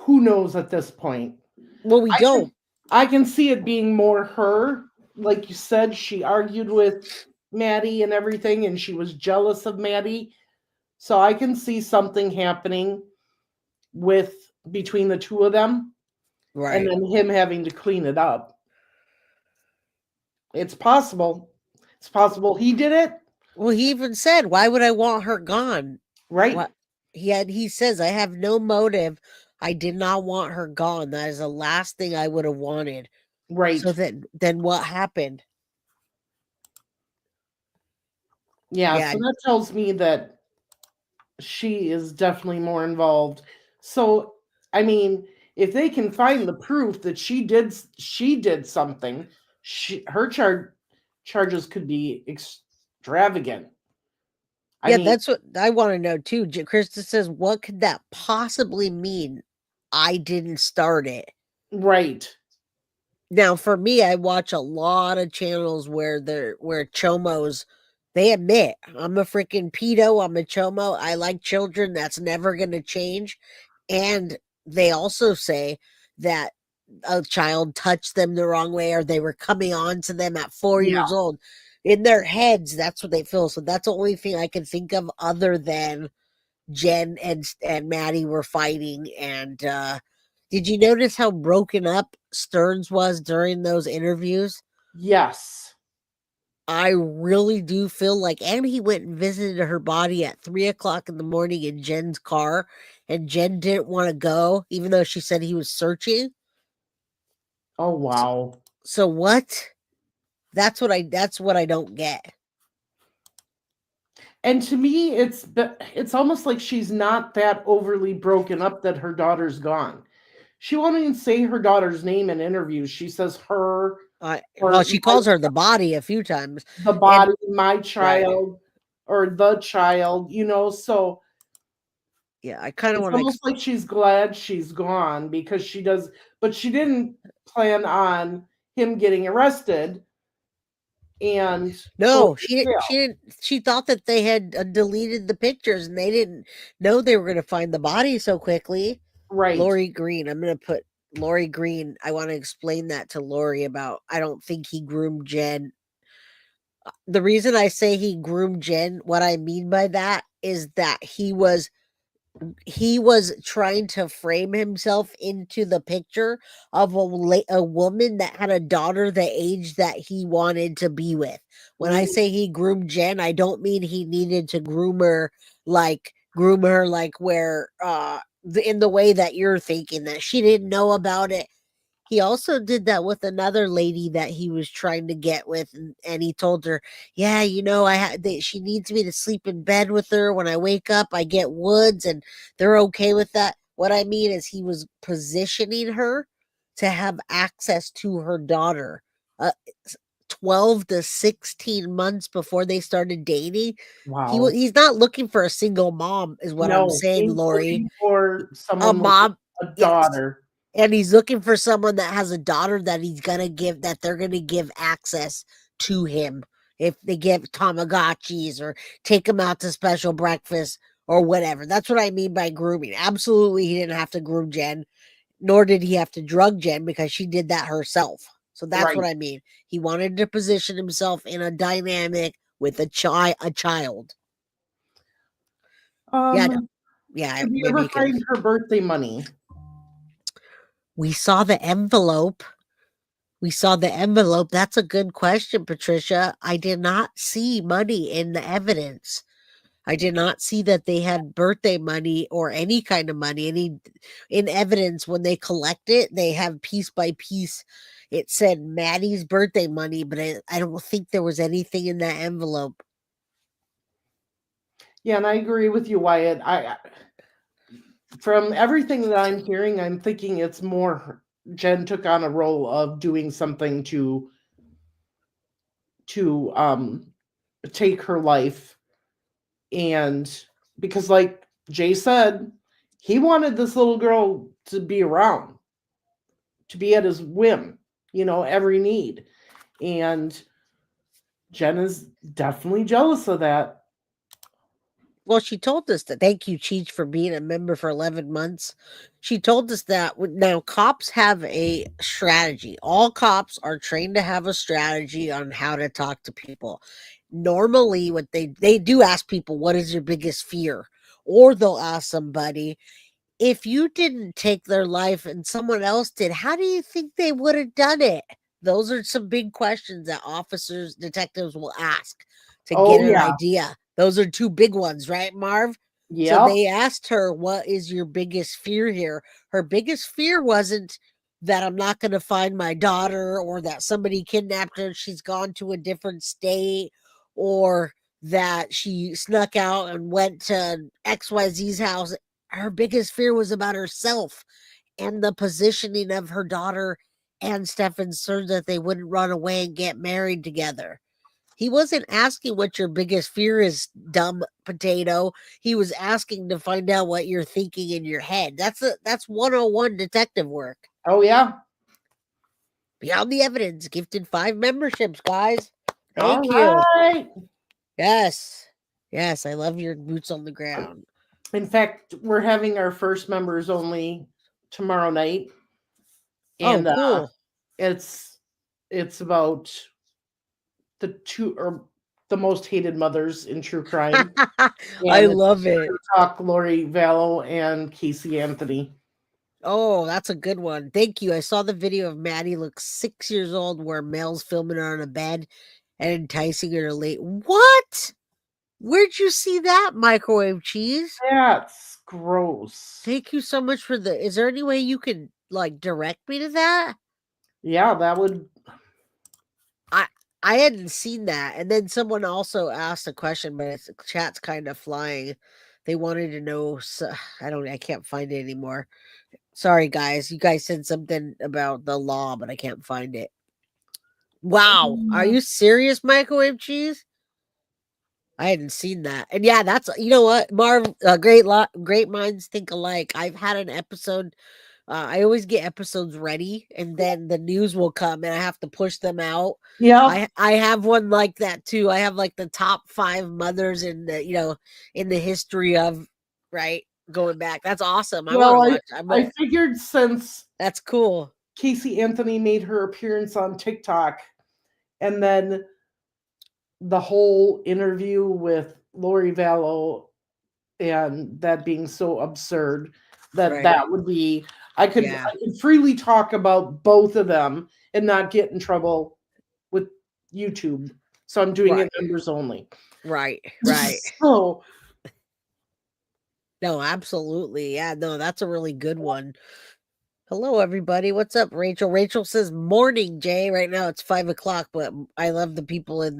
Who knows at this point? Well, we don't. I can see it being more her. Like you said, she argued with Maddie and everything, and she was jealous of Maddie. So I can see something happening with between the two of them, and Right. then him having to clean it up. It's possible. It's possible he did it, Well, he even said, "Why would I want her gone?" right? What he says, "I have no motive. I did not want her gone. That is the last thing I would have wanted." So Right. then what happened? Yeah, Yeah, so that tells me that she is definitely more involved. So, I mean, if they can find the proof that she did something, her charges could be extravagant. I yeah, mean, that's what I want to know too. Krista says, "What could that possibly mean? I didn't start it." right, Now, for me, I watch a lot of channels where chomos they admit I'm a freaking pedo, I'm a chomo, I like children, that's never gonna change. And they also say that a child touched them the wrong way or they were coming on to them at 4 years yeah, old. In their heads, that's what they feel. So that's the only thing I can think of other than Jenn and Maddie were fighting. And did you notice how broken up Stearns was during those interviews? yes, I really do feel like, and he went and visited her body at 3 o'clock in the morning in Jenn's car, and Jenn didn't want to go, even though she said he was searching. oh So, wow. so what? That's what I don't get. And to me, it's almost like she's not that overly broken up that her daughter's gone. She won't even say her daughter's name in interviews. She says her Well, or she calls her the body a few times, the and body, my right, child, or the child, so yeah, I kind of it's want to. almost like she's glad she's gone because she does, but she didn't plan on him getting arrested and going No, to jail. she didn't. She thought that they had deleted the pictures, and they didn't know they were going to find the body so quickly. Right. Lori Green. I'm going to put Lori Green. I want to explain that to Lori about. I don't think he groomed Jenn. The reason I say he groomed Jenn, what I mean by that is that he was trying to frame himself into the picture of a woman that had a daughter the age that he wanted to be with. When I Mm, say he groomed Jenn, I don't mean he needed to groom her like where in the way that you're thinking that she didn't know about it. He also did that with another lady that he was trying to get with, and he told her, "Yeah, she needs me to sleep in bed with her. When I wake up, I get woods, and they're okay with that." What I mean is he was positioning her to have access to her daughter. 12 to 16 months before they started dating. Wow. He's not looking for a single mom is what I'm No, saying, he's Lori. looking for A someone with mom, a yes. daughter. And he's looking for someone that has a daughter that they're gonna give access to him. If they give Tamagotchis or take him out to special breakfast or whatever. That's what I mean by grooming. Absolutely, he didn't have to groom Jenn, nor did he have to drug Jenn because she did that herself. So that's what Right. I mean. He wanted to position himself in a dynamic with a child. Yeah, Um, yeah, did we maybe ever you can. find her birthday money? We saw the envelope. That's a good question, Patricia. I did not see money in the evidence. I did not see that they had birthday money or any kind of money. In evidence when they collect it, they have piece by piece. It said Maddie's birthday money, but I don't think there was anything in that envelope. Yeah, and I agree with you, Wyatt. From everything that I'm hearing, I'm thinking it's more Jenn took on a role of doing something to take her life. And because like Jay said, he wanted this little girl to be around, to be at his whim, every need. And Jenn is definitely jealous of that. Well, she told us that. Thank you, Cheech, for being a member for 11 months. She told us that now cops have a strategy. All cops are trained to have a strategy on how to talk to people. Normally, what they do ask people, "What is your biggest fear?" Or they'll ask somebody, if you didn't take their life and someone else did, how do you think they would have done it? Those are some big questions that officers, detectives will ask to Oh get an yeah. idea. Those are two big ones, right, Marv? So Yep. they asked her, what is your biggest fear here? Her biggest fear wasn't that I'm not going to find my daughter or that somebody kidnapped her, she's gone to a different state, or that she snuck out and went to XYZ's house. Her biggest fear was about herself and the positioning of her daughter and Stephan Stearns, that they wouldn't run away and get married together. He wasn't asking what your biggest fear is, dumb potato. He was asking to find out what you're thinking in your head. That's 101 detective work. Oh yeah. Beyond the evidence, gifted 5 memberships, guys. All Thank you. right. Yes. Yes, I love your boots on the ground. In fact, we're having our first members only tomorrow night. Oh, And cool. it's about the most hated mothers in true crime. I And love it's it. talk Lori Vallow and Casey Anthony. Oh, that's a good one. Thank you. I saw the video of Maddie looks 6 years old where Mel's filming her on a bed and enticing her to late. What? Where'd you see that, microwave cheese? That's gross. Thank you so much for the. Is there any way you could like direct me to that? Yeah, that would. I I hadn't seen that. And then someone also asked a question, but it's chat's kind of flying. They wanted to know. I can't find it anymore. Sorry, guys. You guys said something about the law, but I can't find it. Wow. Are you serious, microwave cheese? I hadn't seen that. And yeah, that's you know what, Marv, great minds think alike. I've had an episode. I always get episodes ready, and then the news will come, and I have to push them out. Yeah. I have one like that too. I have like the top 5 mothers in the in the history of right going back. That's awesome. I want to Well, watch. I figured since That's cool. Casey Anthony made her appearance on TikTok, and then the whole interview with Lori Vallow, and that being so absurd, that Right. that would be I could Yeah. freely talk about both of them and not get in trouble with YouTube. So I'm doing Right. it members only. Right. Right. So No, absolutely. Yeah, no, that's a really good one. Hello, everybody. What's up, Rachel? Rachel says morning, Jay. Right now it's 5 o'clock, but I love the people in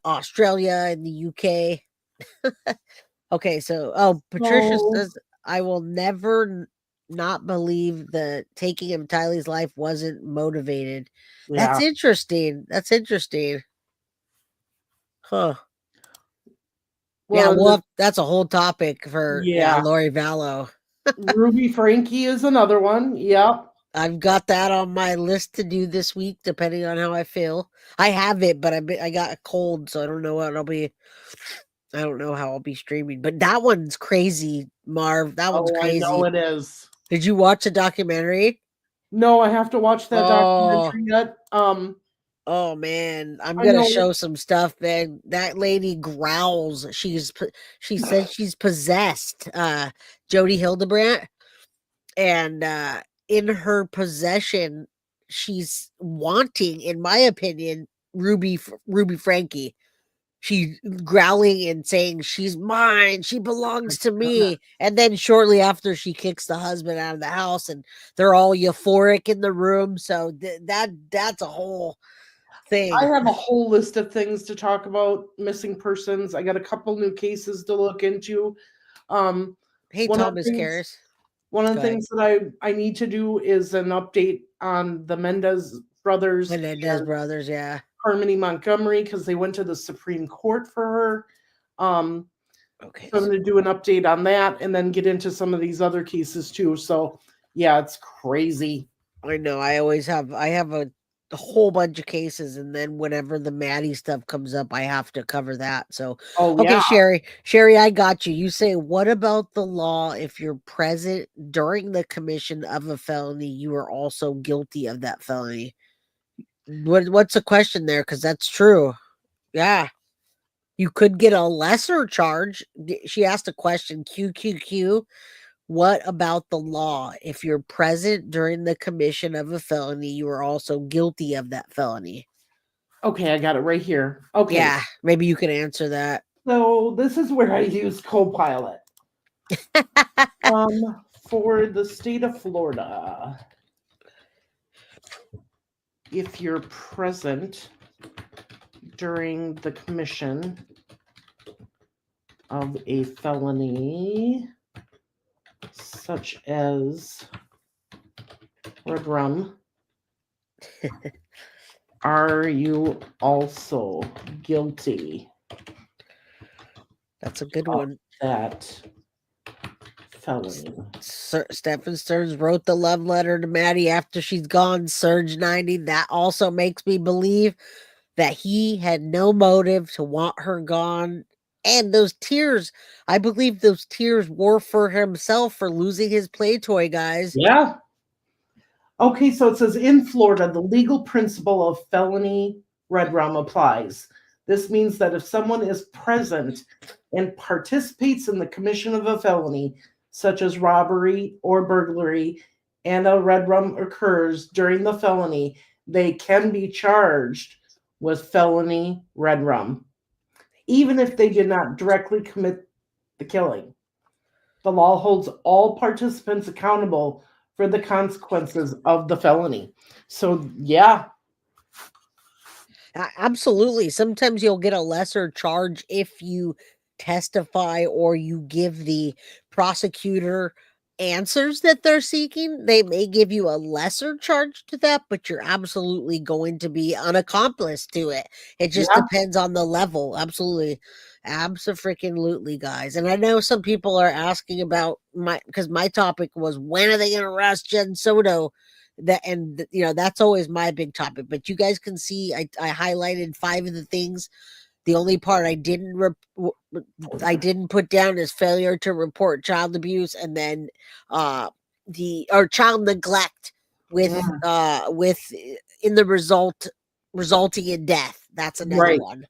Australia and the UK. Okay, so Patricia so says I will never not believe the taking of Tylee's life wasn't motivated. That's Yeah. interesting. That's interesting. Huh. Yeah, Well, that's a whole topic for yeah, Lori Vallow. Ruby Frankie is another one. Yep. I've got that on my list to do this week, depending on how I feel. I have it, but I got a cold, so I don't know what I'll be. I don't know how I'll be streaming, but that one's crazy, Marv. That one's Oh, I know crazy. it is. Did you watch the documentary? No, I have to watch that Oh, documentary yet. oh man, I'm I gonna know. show some stuff, man. That lady growls. She said she's possessed. Jody Hildebrandt, and in her possession, she's wanting, in my opinion, Ruby Frankie. She's growling and saying, "She's mine. She belongs to me." And then shortly after, she kicks the husband out of the house, and they're all euphoric in the room. So that's a whole I thing. have a whole list of things to talk about missing persons. I got a couple new cases to look into. Um, Hey, one of the Thomas things Karras, one of go the ahead. things that I need to do is an update on the Mendez brothers Menendez and brothers, yeah. Harmony Montgomery because they went to the Supreme Court for her. Okay, So I'm going to do an update on that and then get into some of these other cases too. So yeah, it's crazy. I know. I have a whole bunch of cases, and then whenever the Maddie stuff comes up, I have to cover that. So, Oh okay, yeah, Sherry, I got you. You say, what about the law? If you're present during the commission of a felony, you are also guilty of that felony. What's the question there? Because that's true. Yeah, you could get a lesser charge. She asked a question. QQQ. What about the law? If you're present during the commission of a felony, you are also guilty of that felony. okay, I got it right here. Okay, Yeah, maybe you can answer that. so this is where I use Copilot. For the state of Florida, if you're present during the commission of a felony such as red rum, are you also guilty That's a good of one. that felony? Stephan Stearns wrote the love letter to Maddie after she's gone. Surge 90. That also makes me believe that he had no motive to want her gone. And those tears, I believe those tears were for himself for losing his play toy, guys. Yeah. Okay, so it says in Florida, the legal principle of felony red rum applies. This means that if someone is present and participates in the commission of a felony, such as robbery or burglary, and a red rum occurs during the felony, they can be charged with felony red rum, even if they did not directly commit the killing. The law holds all participants accountable for the consequences of the felony. So, yeah. Absolutely. Sometimes you'll get a lesser charge if you testify or you give the prosecutor answers that they're seeking. They may give you a lesser charge to that, but you're absolutely going to be an accomplice to it. It just Yeah. depends on the level. Absolutely. Absolutely, guys. And I know some people are asking about because my topic was when are they going to arrest Jenn Soto? That's always my big topic, but you guys can see I highlighted 5 of the things. The only part I didn't put down is failure to report child abuse, and then child neglect with Mm, in the resulting in death. That's another right. one.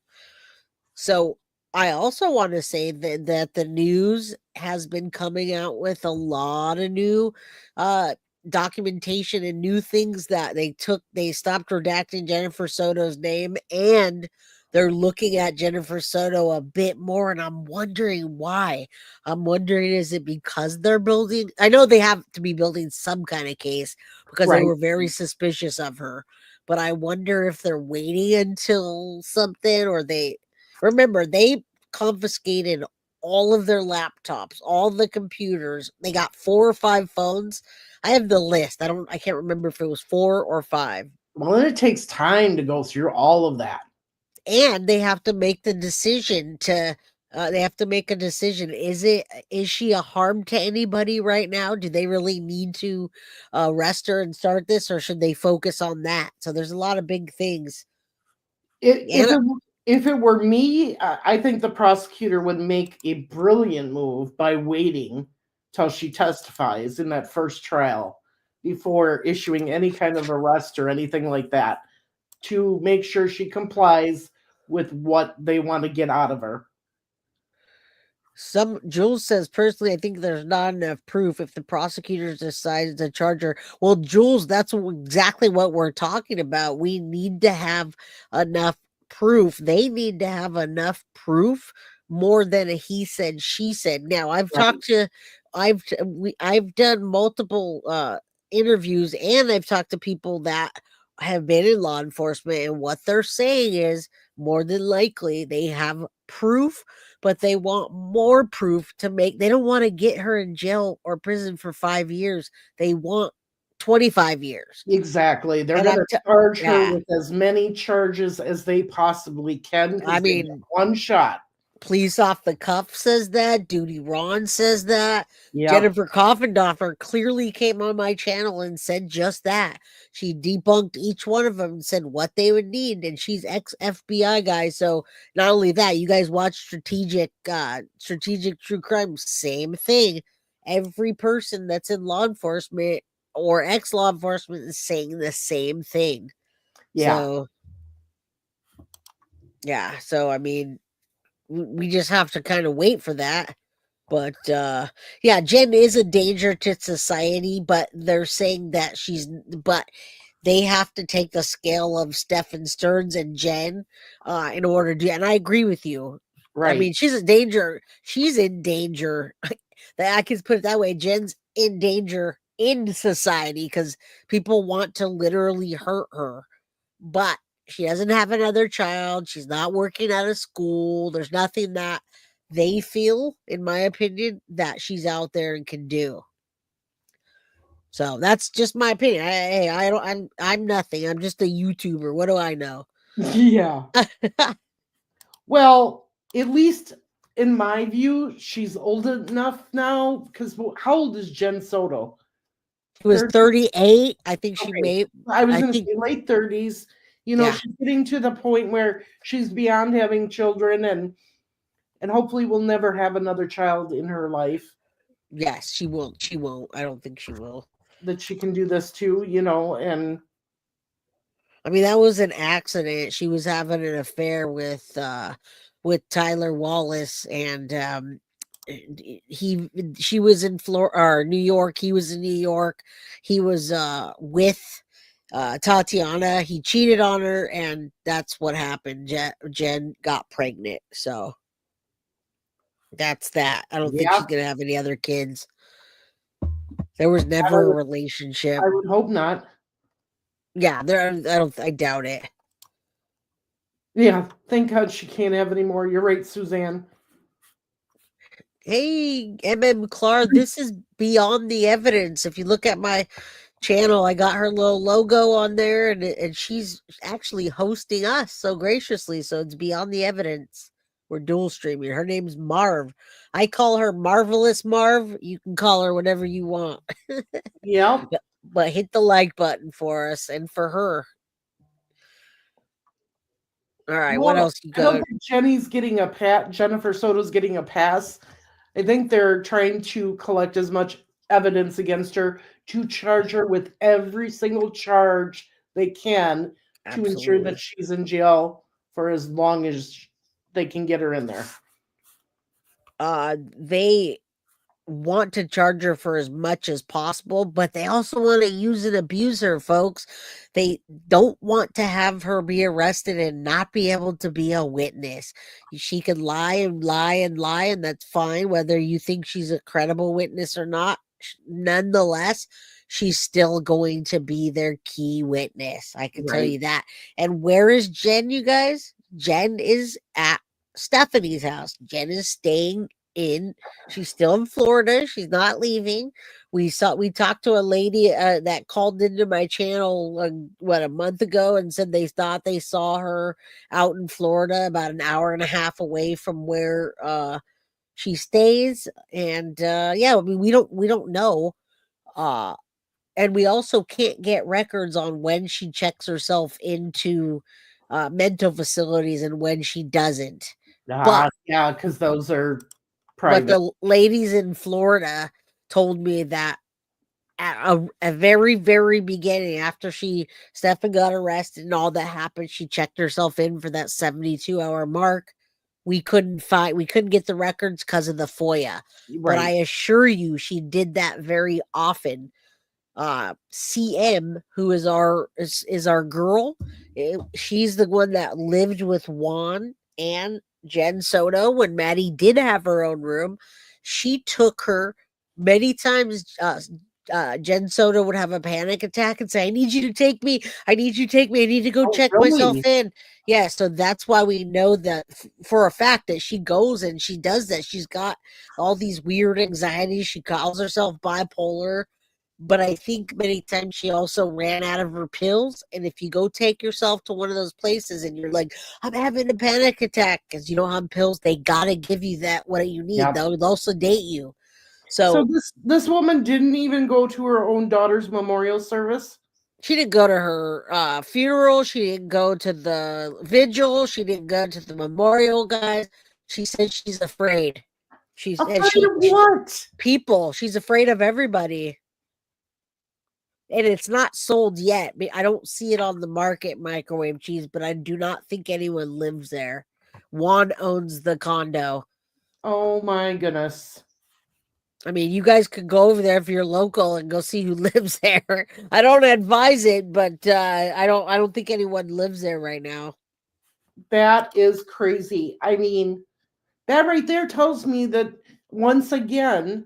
So I also want to say that the news has been coming out with a lot of new documentation and new things that they stopped redacting Jennifer Soto's name, and they're looking at Jennifer Soto a bit more, and I'm wondering why. I'm wondering, is it because they're building, I know they have to be building some kind of case because they Right. were very suspicious of her, but I wonder if they're waiting until something, or remember, they confiscated all of their laptops, all the computers. They got 4 or 5 phones. I have the list. I can't remember if it was 4 or 5. Well, then it takes time to go through all of that. And they have to make the decision to they have to make a decision. Is she a harm to anybody right now? Do they really need to arrest her and start this, or should they focus on that? So there's a lot of big things. If And it were me, I think the prosecutor would make a brilliant move by waiting till she testifies in that first trial before issuing any kind of arrest or anything like that, to make sure she complies with what they want to get out of her. Jules says, personally, I think there's not enough proof if the prosecutors decide to charge her. Well, Jules, that's exactly what we're talking about. We need to have enough proof. They need to have enough proof, more than a he said, she said. Now, I've done multiple interviews, and I've talked to people that have been in law enforcement, and what they're saying is more than likely they have proof, but they want more proof to make. They don't want to get her in jail or prison for 5 years. They want 25 years. Exactly. They're And going to charge her yeah, with as many charges as they possibly can I because they get mean, one shot. Police Off the Cuff says that. Duty Ron says that. Yep. Jennifer Coffendorfer clearly came on my channel and said just that. She debunked each one of them and said what they would need. And she's ex FBI guy. So not only that, you guys watch strategic true crime, same thing. Every person that's in law enforcement or ex law enforcement is saying the same thing. Yeah. So yeah. So I mean, we just have to kind of wait for that. But yeah, Jenn is a danger to society, but they're saying that but they have to take the scale of Stephan Stearns and Jenn in order to, and I agree with you. I Right. mean, she's a danger. She's in danger. That I can put it that way. Jenn's in danger in society because people want to literally hurt her. But she doesn't have another child. She's not working out of school. There's nothing that they feel, in my opinion, that she's out there and can do. So that's just my opinion. I'm nothing. I'm just a YouTuber. What do I know? Yeah. Well, at least in my view, she's old enough now. Because how old is Jenn Soto? She was 38. I think she Okay. may. I was I going to think, say late 30s. yeah. She's getting to the point where she's beyond having children, and hopefully will never have another child in her life. Yes, she won't. She won't. I don't think she will. That she can do this too, and I mean, that was an accident. She was having an affair with Tyler Wallace, and she was in Florida or New York. He was in New York. He was with Tatiana. He cheated on her, and that's what happened. Jenn got pregnant. So that's that. I don't think yeah, she's gonna have any other kids. There was I never a would, relationship. I would hope not. Yeah, I doubt it. Yeah, thank God she can't have any more. You're right, Suzanne. Hey, Clark, this is Beyond the Evidence. If you look at my channel, I got her little logo on there, and she's actually hosting us so graciously. So it's Beyond the Evidence. We're dual streaming. Her name's Marv. I call her Marvelous Marv. You can call her whatever you want. Yep. But hit the like button for us and for her. All right, what Well, else you I don't got? think Jennifer Soto's getting a pass. I think they're trying to collect as much evidence against her to charge her with every single charge they can to ensure that Absolutely. she's in jail for as long as they can get her in there. They want to charge her for as much as possible, but they also want to use and abuse her, folks. They don't want to have her be arrested and not be able to be a witness. She could lie and lie and lie, and that's fine, whether you think she's a credible witness or not. Nonetheless, she's still going to be their key witness. I can tell Right. you that. And where is Jenn, you guys? Jenn is at Stephanie's house. Jenn is staying in. She's still in Florida. She's not leaving. We talked to a lady that called into my channel a month ago and said they thought they saw her out in Florida about an hour and a half away from where she stays. And yeah, I mean, we don't know. And we also can't get records on when she checks herself into mental facilities and when she doesn't. But Yeah, because those are but private. the ladies in Florida told me that at a very, very beginning, after Stephan got arrested and all that happened, she checked herself in for that 72-hour mark. We couldn't get the records because of the FOIA. But I Right. assure you she did that very often. CM, who is our girl, she's the one that lived with Juan and Jenn Soto when Maddie did have her own room. She took her many times. Jenn Soto would have a panic attack and say, "I need you to take me. I need you to take me. I need to go Oh, check myself really? in." Yeah, so that's why we know that for a fact that she goes and she does that. She's got all these weird anxieties. She calls herself bipolar, but I think many times she also ran out of her pills. And if you go take yourself to one of those places and you're like, "I'm having a panic attack," because you don't have pills, they gotta give you that what you need. Yep. They'll sedate you. So So this woman didn't even go to her own daughter's memorial service? she didn't go to her funeral. She didn't go to the vigil. She didn't go to the memorial, guys. She said she's afraid. Afraid of what? People. She's afraid of everybody. And it's not sold yet. I don't see it on the market, microwave cheese, but I do not think anyone lives there. Juan owns the condo. Oh my goodness. I mean, you guys could go over there if you're local and go see who lives there. I don't advise it, but I don't think anyone lives there right now. That is crazy. I mean, that right there tells me that once again,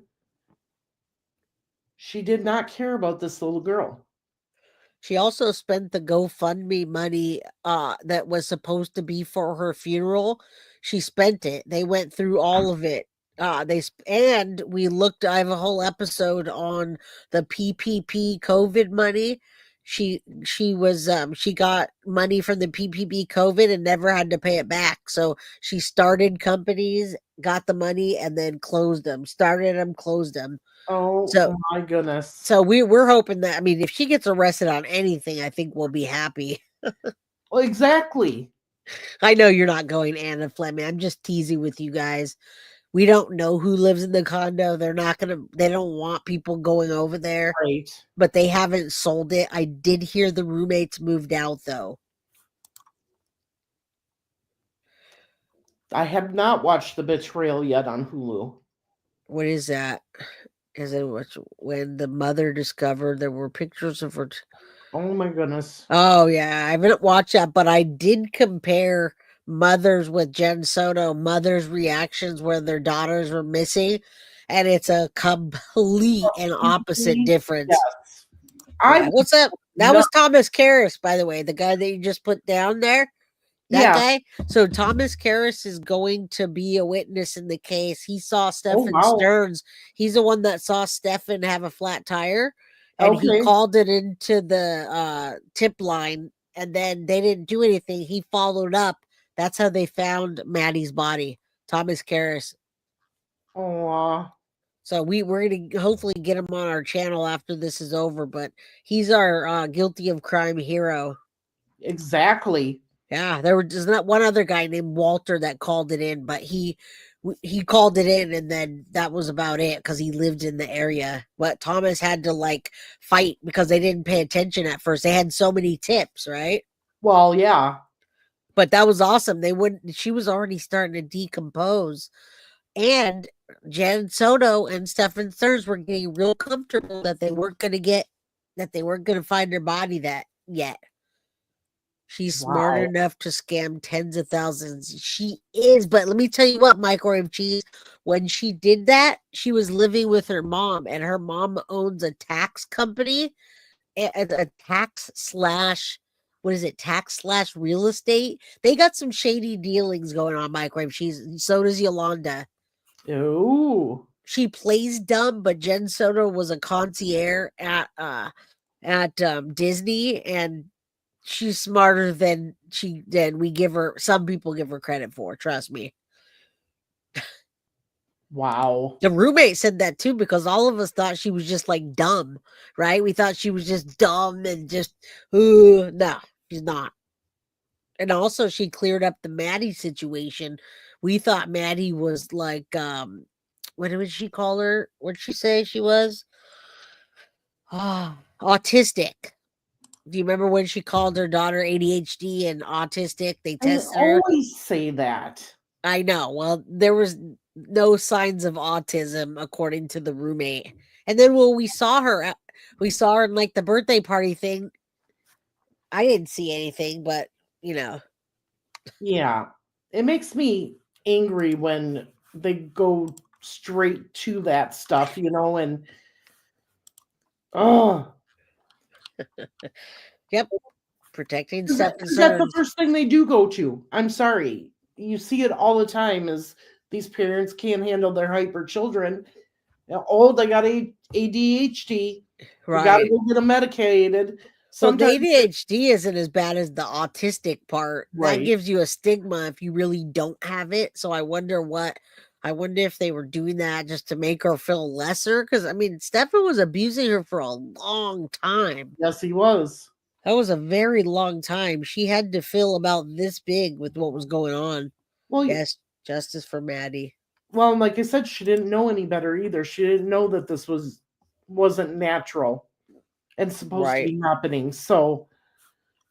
she did not care about this little girl. She also spent the GoFundMe money that was supposed to be for her funeral. She spent it. They went through all of it. And we looked. I have a whole episode on the PPP COVID money. She got money from the PPP COVID and never had to pay it back. So she started companies, got the money, and then closed them. Started them, closed them. Oh So my goodness. so we're hoping that, I mean, if she gets arrested on anything, I think we'll be happy. Well, exactly. I know you're not going Anna Fleming. I'm just teasing with you guys. We don't know who lives in the condo. They don't want people going over there, Right. but they haven't sold it. I did hear the roommates moved out though. I have not watched The Betrayal yet on Hulu. What is that? Is it when the mother discovered there were pictures of her? Oh my goodness. Oh yeah, I haven't watched that, but I did compare mothers with Jenn Soto, mothers' reactions where their daughters were missing, and it's a complete and opposite difference. Yes. Yeah, I what's up? That no, was Thomas Karras, by the way, the guy that you just put down there. That yeah. guy. So Thomas Karras is going to be a witness in the case. He saw Oh Stephan wow. Stearns. He's the one that saw Stephan have a flat tire, and he Okay. called it into the tip line, and then they didn't do anything. He followed up. That's how they found Maddie's body. Thomas Karras. Oh, So we're gonna hopefully get him on our channel after this is over. But he's our guilty of crime hero. exactly. Yeah, there was not one other guy named Walter that called it in, but he called it in, and then that was about it because he lived in the area. But Thomas had to like fight because they didn't pay attention at first. They had so many tips, right? Well, yeah. But that was awesome. They wouldn't. She was already starting to decompose, and Jenn Soto and Stephan Stearns were getting real comfortable that they weren't going to find her body that yet. She's smart Wow. enough to scam tens of thousands. She is, but let me tell you what, microwave cheese. When she did that, she was living with her mom, and her mom owns a tax company, a tax slash what is it? Tax slash real estate. They got some shady dealings going on, microwave cheese. So does Yolanda. Oh, She plays dumb, but Jenn Soto was a concierge at Disney, and she's smarter than we give her. Some people give her credit for. Trust me. wow. The roommate said that too because all of us thought she was just like dumb, right? We thought she was just dumb and just, ooh, no, she's not. And also, she cleared up the Maddie situation. We thought Maddie was like, what did she call her? What did she say she was? Ah, autistic. Do you remember when she called her daughter ADHD and autistic? They I tested her. always say that. I know. Well, there was no signs of autism according to the roommate. And then when we saw her in like the birthday party thing. I didn't see anything, but you know, Yeah. It makes me angry when they go straight to that stuff, and oh, yep, protecting because Stephan that's the Stearns. first thing they do go to. I'm sorry. You see it all the time is these parents can't handle their hyper children. Oh, they got ADHD. We got to Right. go get them medicated. Well, the Sometimes, ADHD isn't as bad as the autistic part. That right. gives you a stigma if you really don't have it. So I wonder if they were doing that just to make her feel lesser. Cause I mean, Stephan was abusing her for a long time. Yes, he was. That was a very long time. She had to feel about this big with what was going on. Well, Yes, justice for Maddie. well, like I said, she didn't know any better either. She didn't know that this wasn't natural and supposed to Right. be happening. So,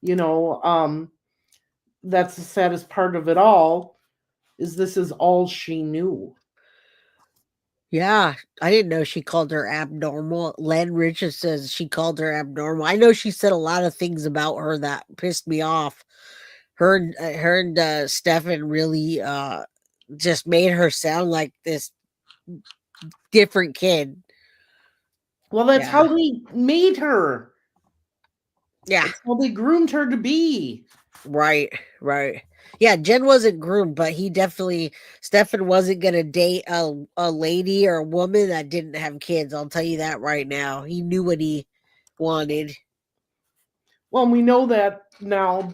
you know, that's the saddest part of it all is this is all she knew. Yeah, I didn't know she called her abnormal. Len Richards says she called her abnormal. I know she said a lot of things about her that pissed me off. Her and Stephan really just made her sound like this different kid. Well, that's Yeah. how they made her. Yeah, That's how they groomed her to be. right, right. Yeah, Jen wasn't groomed, but he definitely Stephan wasn't gonna date a lady or a woman that didn't have kids. I'll tell you that right now. He knew what he wanted. Well, we know that now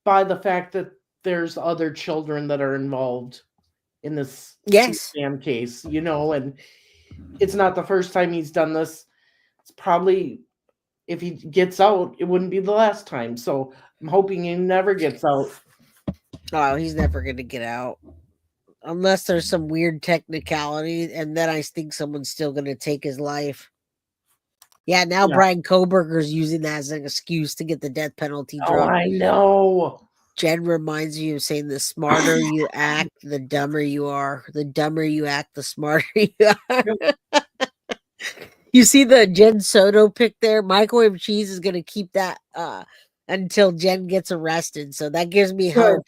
by the fact that there's other children that are involved in this Yes. scam case, and it's not the first time he's done this. It's probably if he gets out, it wouldn't be the last time. So I'm hoping he never gets out. Oh, he's never gonna get out. Unless there's some weird technicality, and then I think someone's still gonna take his life. Yeah, now Yeah. Brian Koberger's using that as an excuse to get the death penalty Oh, dropped. I know. Jen reminds you of saying the smarter you act, the dumber you are. The dumber you act, the smarter you are. You see the Jenn Soto pick there? Microwave cheese is gonna keep that until Jen gets arrested. So that gives me Good. hope.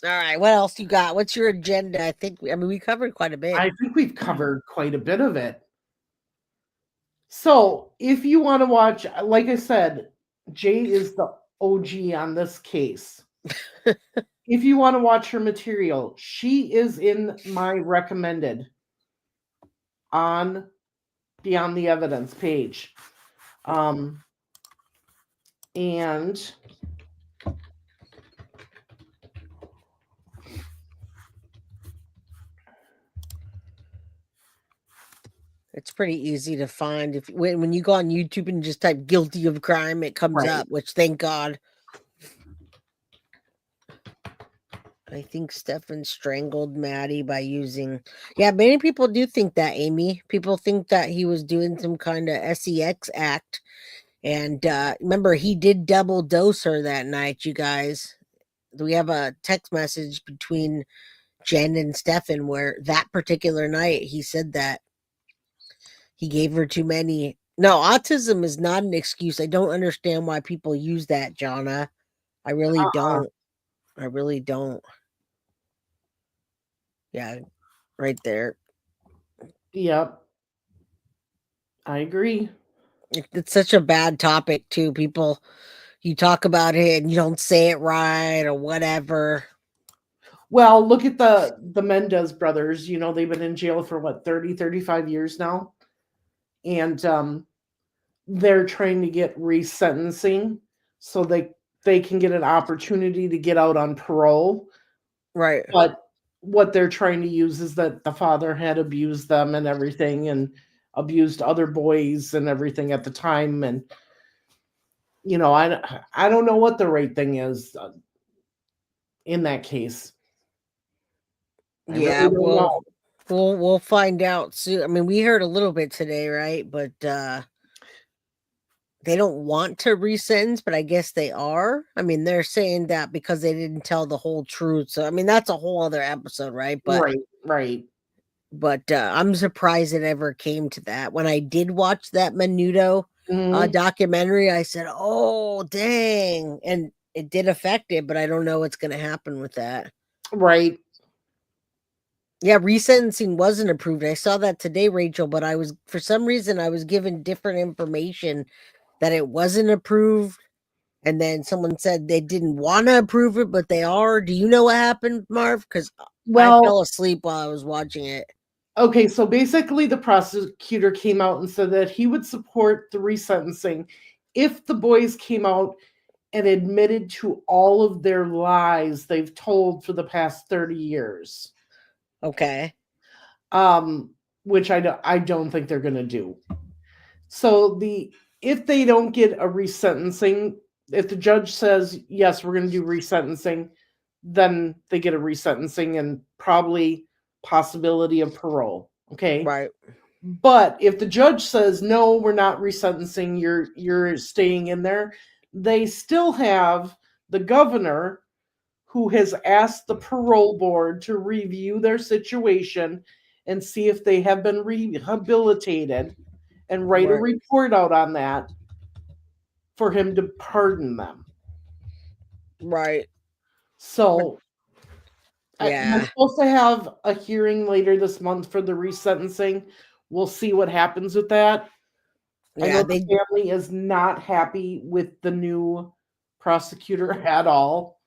All right, what else you got? What's your agenda? I mean we covered quite a bit. I think we've covered quite a bit of it. So if you want to watch, like I said, Jay is the OG on this case. If you want to watch her material, she is in my recommended on Beyond the Evidence page. And It's pretty easy to find if when you go on YouTube and just type "guilty of crime," it comes right. up. Which thank God. I think Stephan strangled Maddie by using. Yeah, many people do think that, Amy. People think that he was doing some kind of sex act. And remember, he did double dose her that night, you guys. We have a text message between Jen and Stephan where that particular night he said that he gave her too many. No, autism is not an excuse. I don't understand why people use that, Jonna. I really Uh-uh. don't. I really don't. Yeah, right there. Yep. I agree. It's such a bad topic too. People you talk about it and you don't say it right or whatever. Well, look at the Mendez brothers. You know, they've been in jail for what, 30, 35 years now. And they're trying to get resentencing so they can get an opportunity to get out on parole. Right. But what they're trying to use is that the father had abused them and everything, and abused other boys and everything at the time. And you know, I don't know what the right thing is in that case. I Yeah, really don't know. we'll find out soon. I mean, we heard a little bit today, right? But they don't want to resentence, but I guess they are. I mean, they're saying that because they didn't tell the whole truth. So I mean, that's a whole other episode, right? Right, right. But I'm surprised it ever came to that. When I did watch that Menudo Mhm. documentary, I said, "Oh, dang!" And it did affect it, but I don't know what's going to happen with that. Right. Yeah, resentencing wasn't approved. I saw that today, Rachel, but I was for some reason I was given different information that it wasn't approved. And then someone said they didn't want to approve it, but they are. Do you know what happened, Marv? Because I Well, fell asleep while I was watching it. okay, so basically the prosecutor came out and said that he would support the resentencing if the boys came out and admitted to all of their lies they've told for the past 30 years. Okay. Um, which I don't think they're going to do. So if they don't get a resentencing, if the judge says yes, we're going to do resentencing, then they get a resentencing and probably possibility of parole. Okay. Right. But if the judge says no, we're not resentencing, you're staying in there, they still have the governor who has asked the parole board to review their situation and see if they have been rehabilitated and write a Right. report out on that for him to pardon them. Right. But So we're yeah. supposed to have a hearing later this month for the resentencing. We'll see what happens with that. I Yeah, know they the family is not happy with the new prosecutor at all.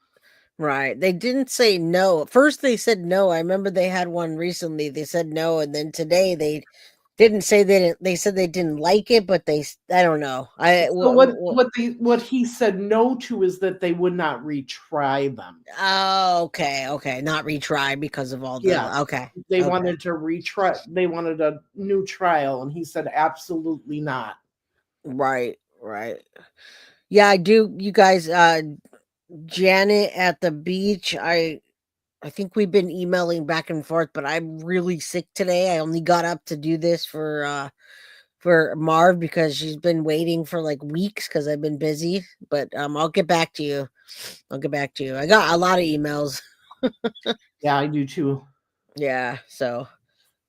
right. They didn't say no. At first they said no. I remember they had one recently. They said no, and then today they didn't say they didn't. They said they didn't like it, but I don't know. So what he said no to is that they would not retry them. Oh, okay, okay. Not retry because of all the Yes. okay, They okay. wanted to retry, they wanted a new trial, and he said absolutely not. Right, right. Yeah, I do. You guys, Janet at the beach. I think we've been emailing back and forth, but I'm really sick today. I only got up to do this for Marv because she's been waiting for like weeks because I've been busy. But I'll get back to you. I'll get back to you. I got a lot of emails. Yeah, I do too. Yeah. So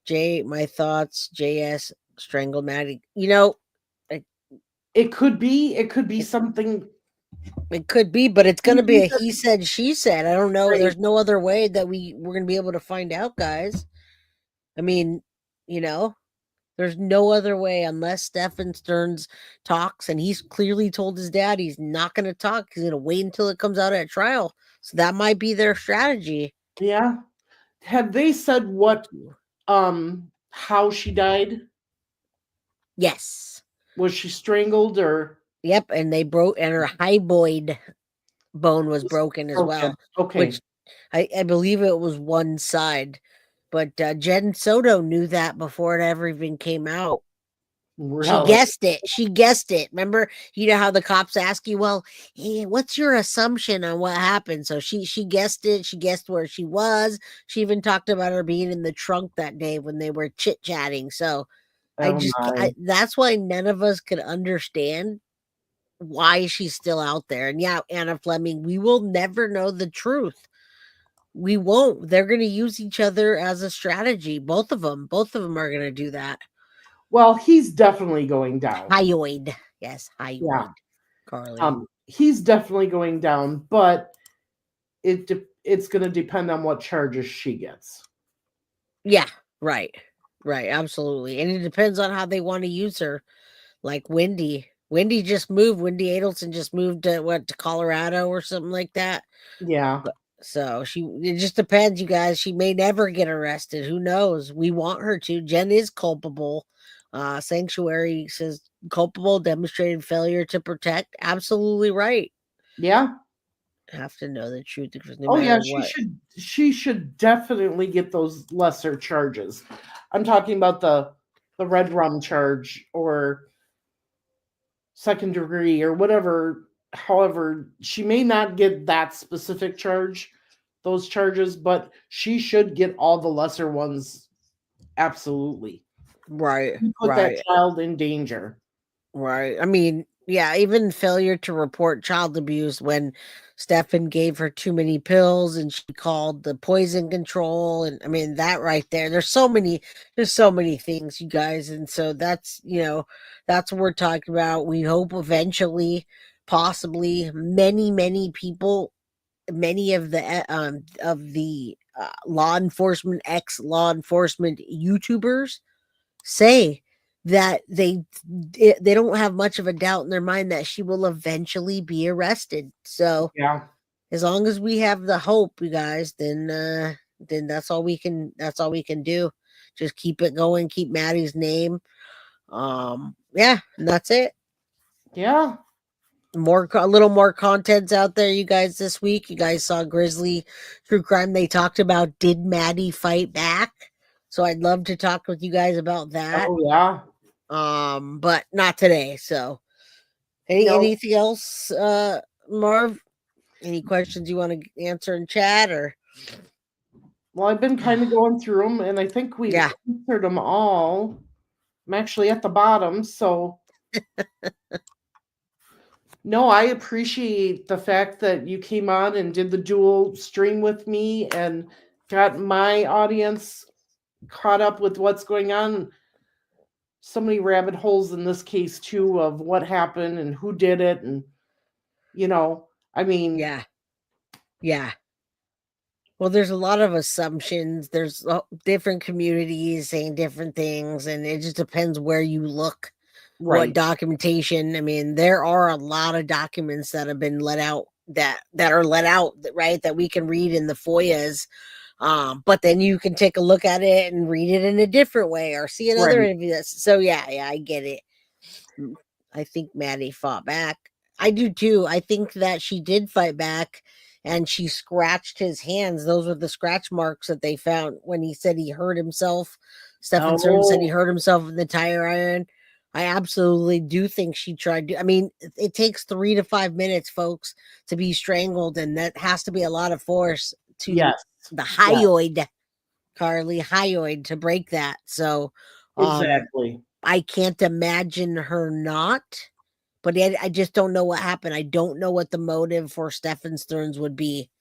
my thoughts. JS strangled Maddie. You know, it, It could be something. it could be, but it's gonna be Maybe a he said she said. I don't know. right. There's no other way that we're gonna be able to find out, guys. I mean, you know, there's no other way unless Stephan Stearns talks, and he's clearly told his dad he's not going to talk. He's going to wait until it comes out at trial. So that might be their strategy. Yeah. Have they said what how she died? Yes. Was she strangled or Yep. And they broke, and her hyboid bone was just broken as broken? well, Okay. which I believe it was one side. But Jenn Soto knew that before it ever even came out. She Really? guessed it. She guessed it. Remember, you know how the cops ask you, "Well, what's your assumption on what happened?" So she guessed it. She guessed where she was. She even talked about her being in the trunk that day when they were chit chatting. So Oh my. that's why none of us could understand why she's still out there. And yeah, Anna Fleming, we will never know the truth. We won't. They're going to use each other as a strategy. Both of them. Both of them are going to do that. Well, he's definitely going down. Hyoid. Yes, Yeah. hyoid. Carly. He's definitely going down, but it's going to depend on what charges she gets. Yeah, right. Right, absolutely. And it depends on how they want to use her. Like Wendy. Wendy just moved. Wendy Adelson just moved to Colorado or something like that. Yeah. So it just depends, you guys. She may never get arrested. Who knows? We want her to. Jenn is culpable. Sanctuary says culpable, demonstrated failure to protect. Absolutely right. Yeah. Have to know the truth because no Oh yeah, matter what. she should definitely get those lesser charges. I'm talking about the red rum charge or second degree or whatever. However, she may not get that specific charge, those charges, but she should get all the lesser ones. Absolutely. Right, You put that right. child in danger. Right. I mean, yeah, even failure to report child abuse when Stephan gave her too many pills and she called the poison control. And I mean, that right there, there's so many things, you guys. And so that's what we're talking about. We hope eventually, possibly, many people, many of the law enforcement, ex law enforcement YouTubers say that they don't have much of a doubt in their mind that she will eventually be arrested. So Yeah. as long as we have the hope, you guys, then that's all we can do. Just keep it going, keep Maddie's name. Yeah, and that's it. Yeah. A little more contents out there, you guys, this week. You guys saw Grizzly True Crime. They talked about, did Maddie fight back? So I'd love to talk with you guys about that. Oh yeah. But not today. So No. anything else, Marv? Any questions you want to answer in chat or Well, I've been kind of going through them, and I think we've yeah. answered them all. I'm actually at the bottom, so no, I appreciate the fact that you came on and did the dual stream with me and got my audience caught up with what's going on. So many rabbit holes in this case too of what happened and who did it, and I mean, Yeah. Yeah. Well, there's a lot of assumptions. There's different communities saying different things, and it just depends where you look, what right, documentation. I mean, there are a lot of documents that have been let out that are let out, right? That we can read in the FOIAs. But then you can take a look at it and read it in a different way or see another right. interview. So yeah, I get it. I think Maddie fought back. I do too. I think that she did fight back and she scratched his hands. Those were the scratch marks that they found when he said he hurt himself. Stephan Stearns said he Oh, hurt himself in the tire iron. I absolutely do think she tried to. I mean, it takes 3 to 5 minutes, folks, to be strangled, and that has to be a lot of force to yes, the yeah, hyoid, Carly, hyoid to break that. So, um, exactly. I can't imagine her not. But I just don't know what happened. I don't know what the motive for Stephan Stearns would be.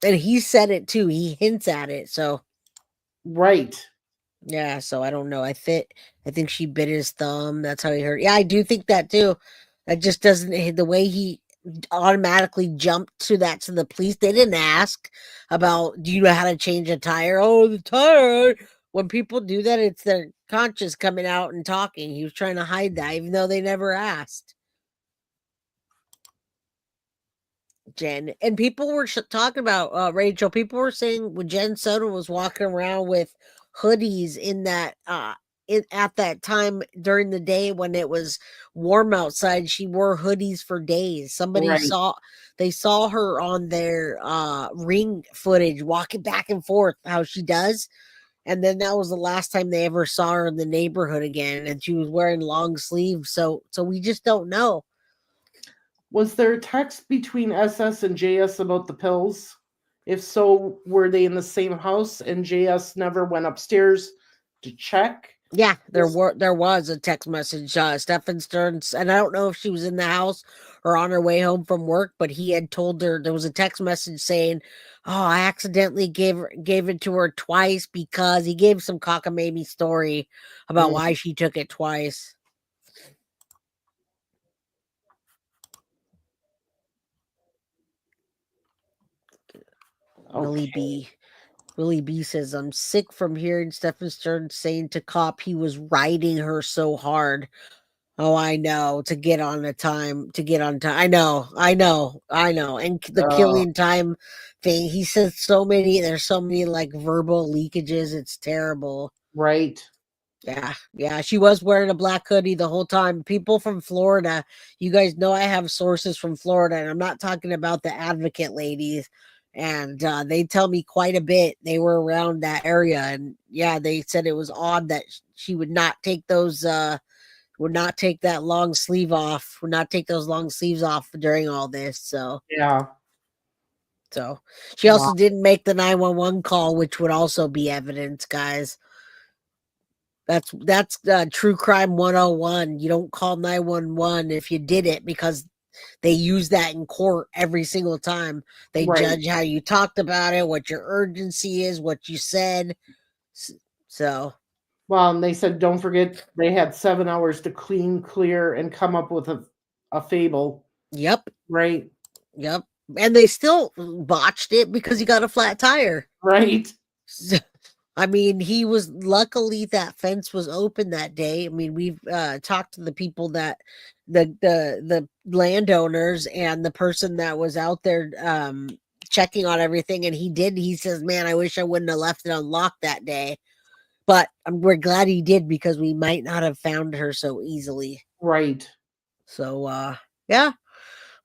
And he said it too. He hints at it. So Right, yeah, so I don't know. I think she bit his thumb. That's how he hurt. Yeah, I do think that too. That just doesn't the way he automatically jumped to the police. They didn't ask about, do you know how to change a tire? Oh, the tire. When people do that, it's their conscience coming out and talking. He was trying to hide that, even though they never asked. Jen, and people were talking about, Rachel. People were saying when Jenn Soto was walking around with hoodies at that time during the day when it was warm outside, she wore hoodies for days. right. They saw her on their ring footage walking back and forth how she does, and then that was the last time they ever saw her in the neighborhood again, and she was wearing long sleeves. So we just don't know. Was there a text between SS and JS about the pills? If so, were they in the same house and JS never went upstairs to check? Yeah, Yes. there was a text message. Stephan Stearns, and I don't know if she was in the house or on her way home from work, but he had told her there was a text message saying, "Oh, I accidentally gave it to her twice," because he gave some cockamamie story about Mm, why she took it twice. Willie okay. B. Willie B says, "I'm sick from hearing Stephan Stearns saying to cop he was riding her so hard." Oh, I know, to get on the time, to get on time. I know. And the Oh, killing time thing, he says there's so many like verbal leakages. It's terrible. right. Yeah, yeah. She was wearing a black hoodie the whole time. People from Florida, you guys know I have sources from Florida, and I'm not talking about the advocate ladies. And they tell me quite a bit. They were around that area, and yeah, they said it was odd that she would not take those would not take that long sleeve off, would not take those long sleeves off during all this. Yeah. So she Wow. also didn't make the 911 call, which would also be evidence, guys. That's true crime 101. You don't call 911 if you did it, because they use that in court every single time. They Right. judge how you talked about it, what your urgency is, what you said. So, Well, and they said, don't forget, they had 7 hours to clean, clear, and come up with a fable. yep, Right. yep. And they still botched it because he got a flat tire. Right. I mean, he was luckily that fence was open that day. I mean, we've talked to the people that the landowners and the person that was out there checking on everything, and he says, "Man, I wish I wouldn't have left it unlocked that day." But we're glad he did, because we might not have found her so easily. Right. So yeah,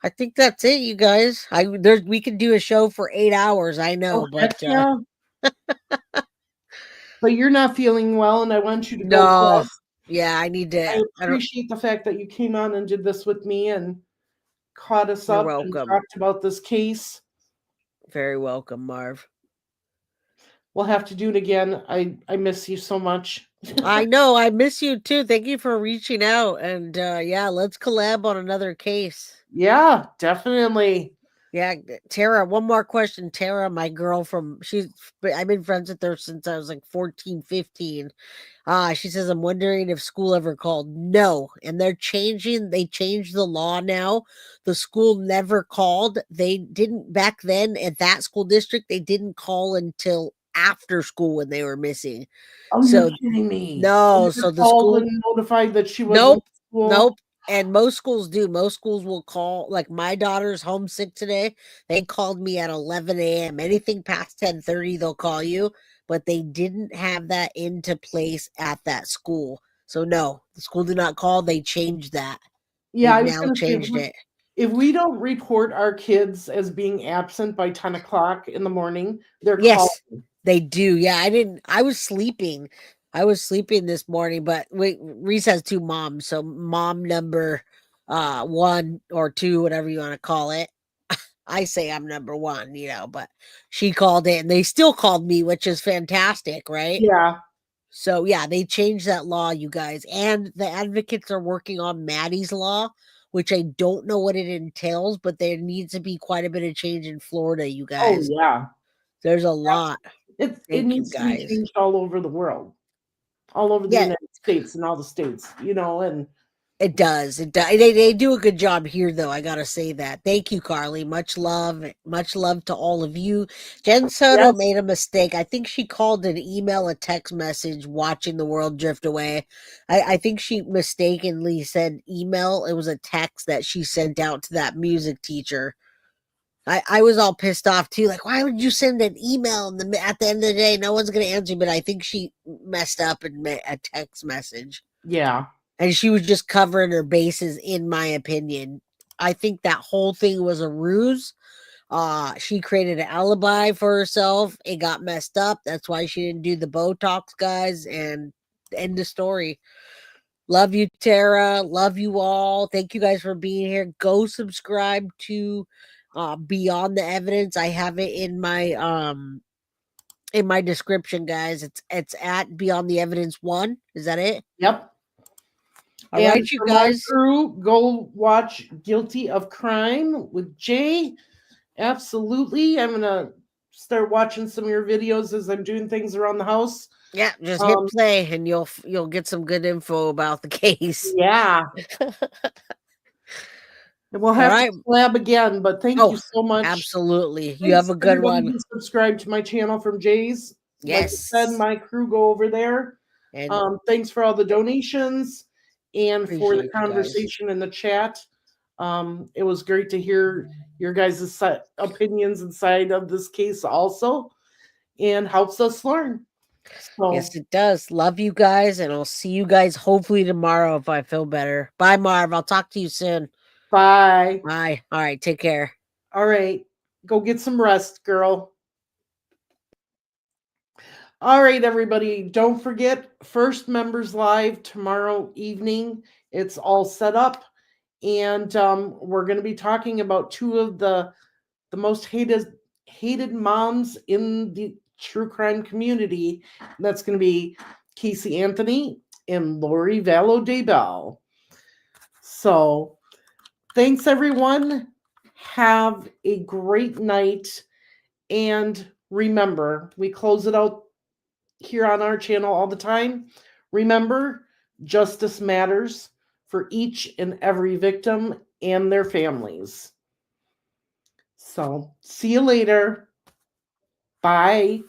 I think that's it, you guys. We could do a show for 8 hours, I Oh, know, heck but yeah. But you're not feeling well, and I want you to go no. rest. Yeah, I need I to. I don't. appreciate the fact that you came on and did this with me and caught us You're up and welcome. talked about this case. Very welcome, Marv. We'll have to do it again. I miss you so much. I know. I miss you too. Thank you for reaching out. And yeah, let's collab on another case. Yeah, definitely. Yeah, Tara, one more question. Tara, my girl I've been friends with her since I was like 14, 15. She says, I'm wondering if school ever called. No. And they changed the law now. The school never called. They didn't back then at that school district, they didn't call until after school when they were missing. Oh, you're So kidding me. They no, never so the called school, and notified that she wasn't nope, at school. nope. And most schools do. Most schools will call. Like my daughter's homesick today. They called me at 11 a.m. Anything past 10:30, they'll call you. But they didn't have that into place at that school. So no, the school did not call. They changed that. Yeah, They've I was now gonna say, changed it. if we don't report our kids as being absent by 10 o'clock in the morning, they're Yes, calling. they do. Yeah, I didn't. I was sleeping. I was sleeping this morning, but wait, Reese has two moms. So mom number one or two, whatever you want to call it. I say I'm number one, but she called it and they still called me, which is fantastic, right? Yeah. So yeah, they changed that law, you guys. And the advocates are working on Maddie's law, which I don't know what it entails, but there needs to be quite a bit of change in Florida, you Oh, guys. yeah. There's a lot. It Thank you needs to be guys. changed all over the world, all over the Yeah, United States and all the states, and it does. It does. They do a good job here, though. I gotta say that. Thank you, Carly. Much love. Much love to all of you. Jen Soto yes. made a mistake. I think she called an email a text message watching the world drift away. I think she mistakenly said email. It was a text that she sent out to that music teacher. I was all pissed off too. Like, why would you send an email at the end of the day? No one's gonna answer. But I think she messed up and made a text message. Yeah. And she was just covering her bases, in my opinion. I think that whole thing was a ruse. She created an alibi for herself. It got messed up. That's why she didn't do the Botox, guys. And end of story. Love you, Tara. Love you all. Thank you guys for being here. Go subscribe to Beyond the Evidence. I have it in my description, guys. It's at Beyond the Evidence 1. Is that it? Yep. All And right, you for my guys. crew, go watch Guilty of Crime with Jay. Absolutely. I'm gonna start watching some of your videos as I'm doing things around the house. Yeah, just hit Um, play and you'll get some good info about the case. yeah. And we'll All have to right. collab again, but thank you Oh, so much. absolutely. You have Thanks a good everybody one. who subscribed to my channel from Jay's. Like I said, Yes. my crew go over there. And Thanks for all the donations. and for the Appreciate you guys. conversation in the chat. It was great to hear your guys' opinions inside of this case also, and helps us learn. So, Yes, it does. Love you guys, and I'll see you guys hopefully tomorrow if I feel better. Bye, Marv. I'll talk to you soon. bye. Bye. All right. Take care. All right. Go get some rest, girl. All right, everybody. Don't forget, First Members Live tomorrow evening. It's all set up. And we're going to be talking about two of the most hated moms in the true crime community. That's going to be Casey Anthony and Lori Vallow Daybell. So thanks, everyone. Have a great night. And remember, we close it out here on our channel all the time. Remember, justice matters for each and every victim and their families. So, see you later. Bye.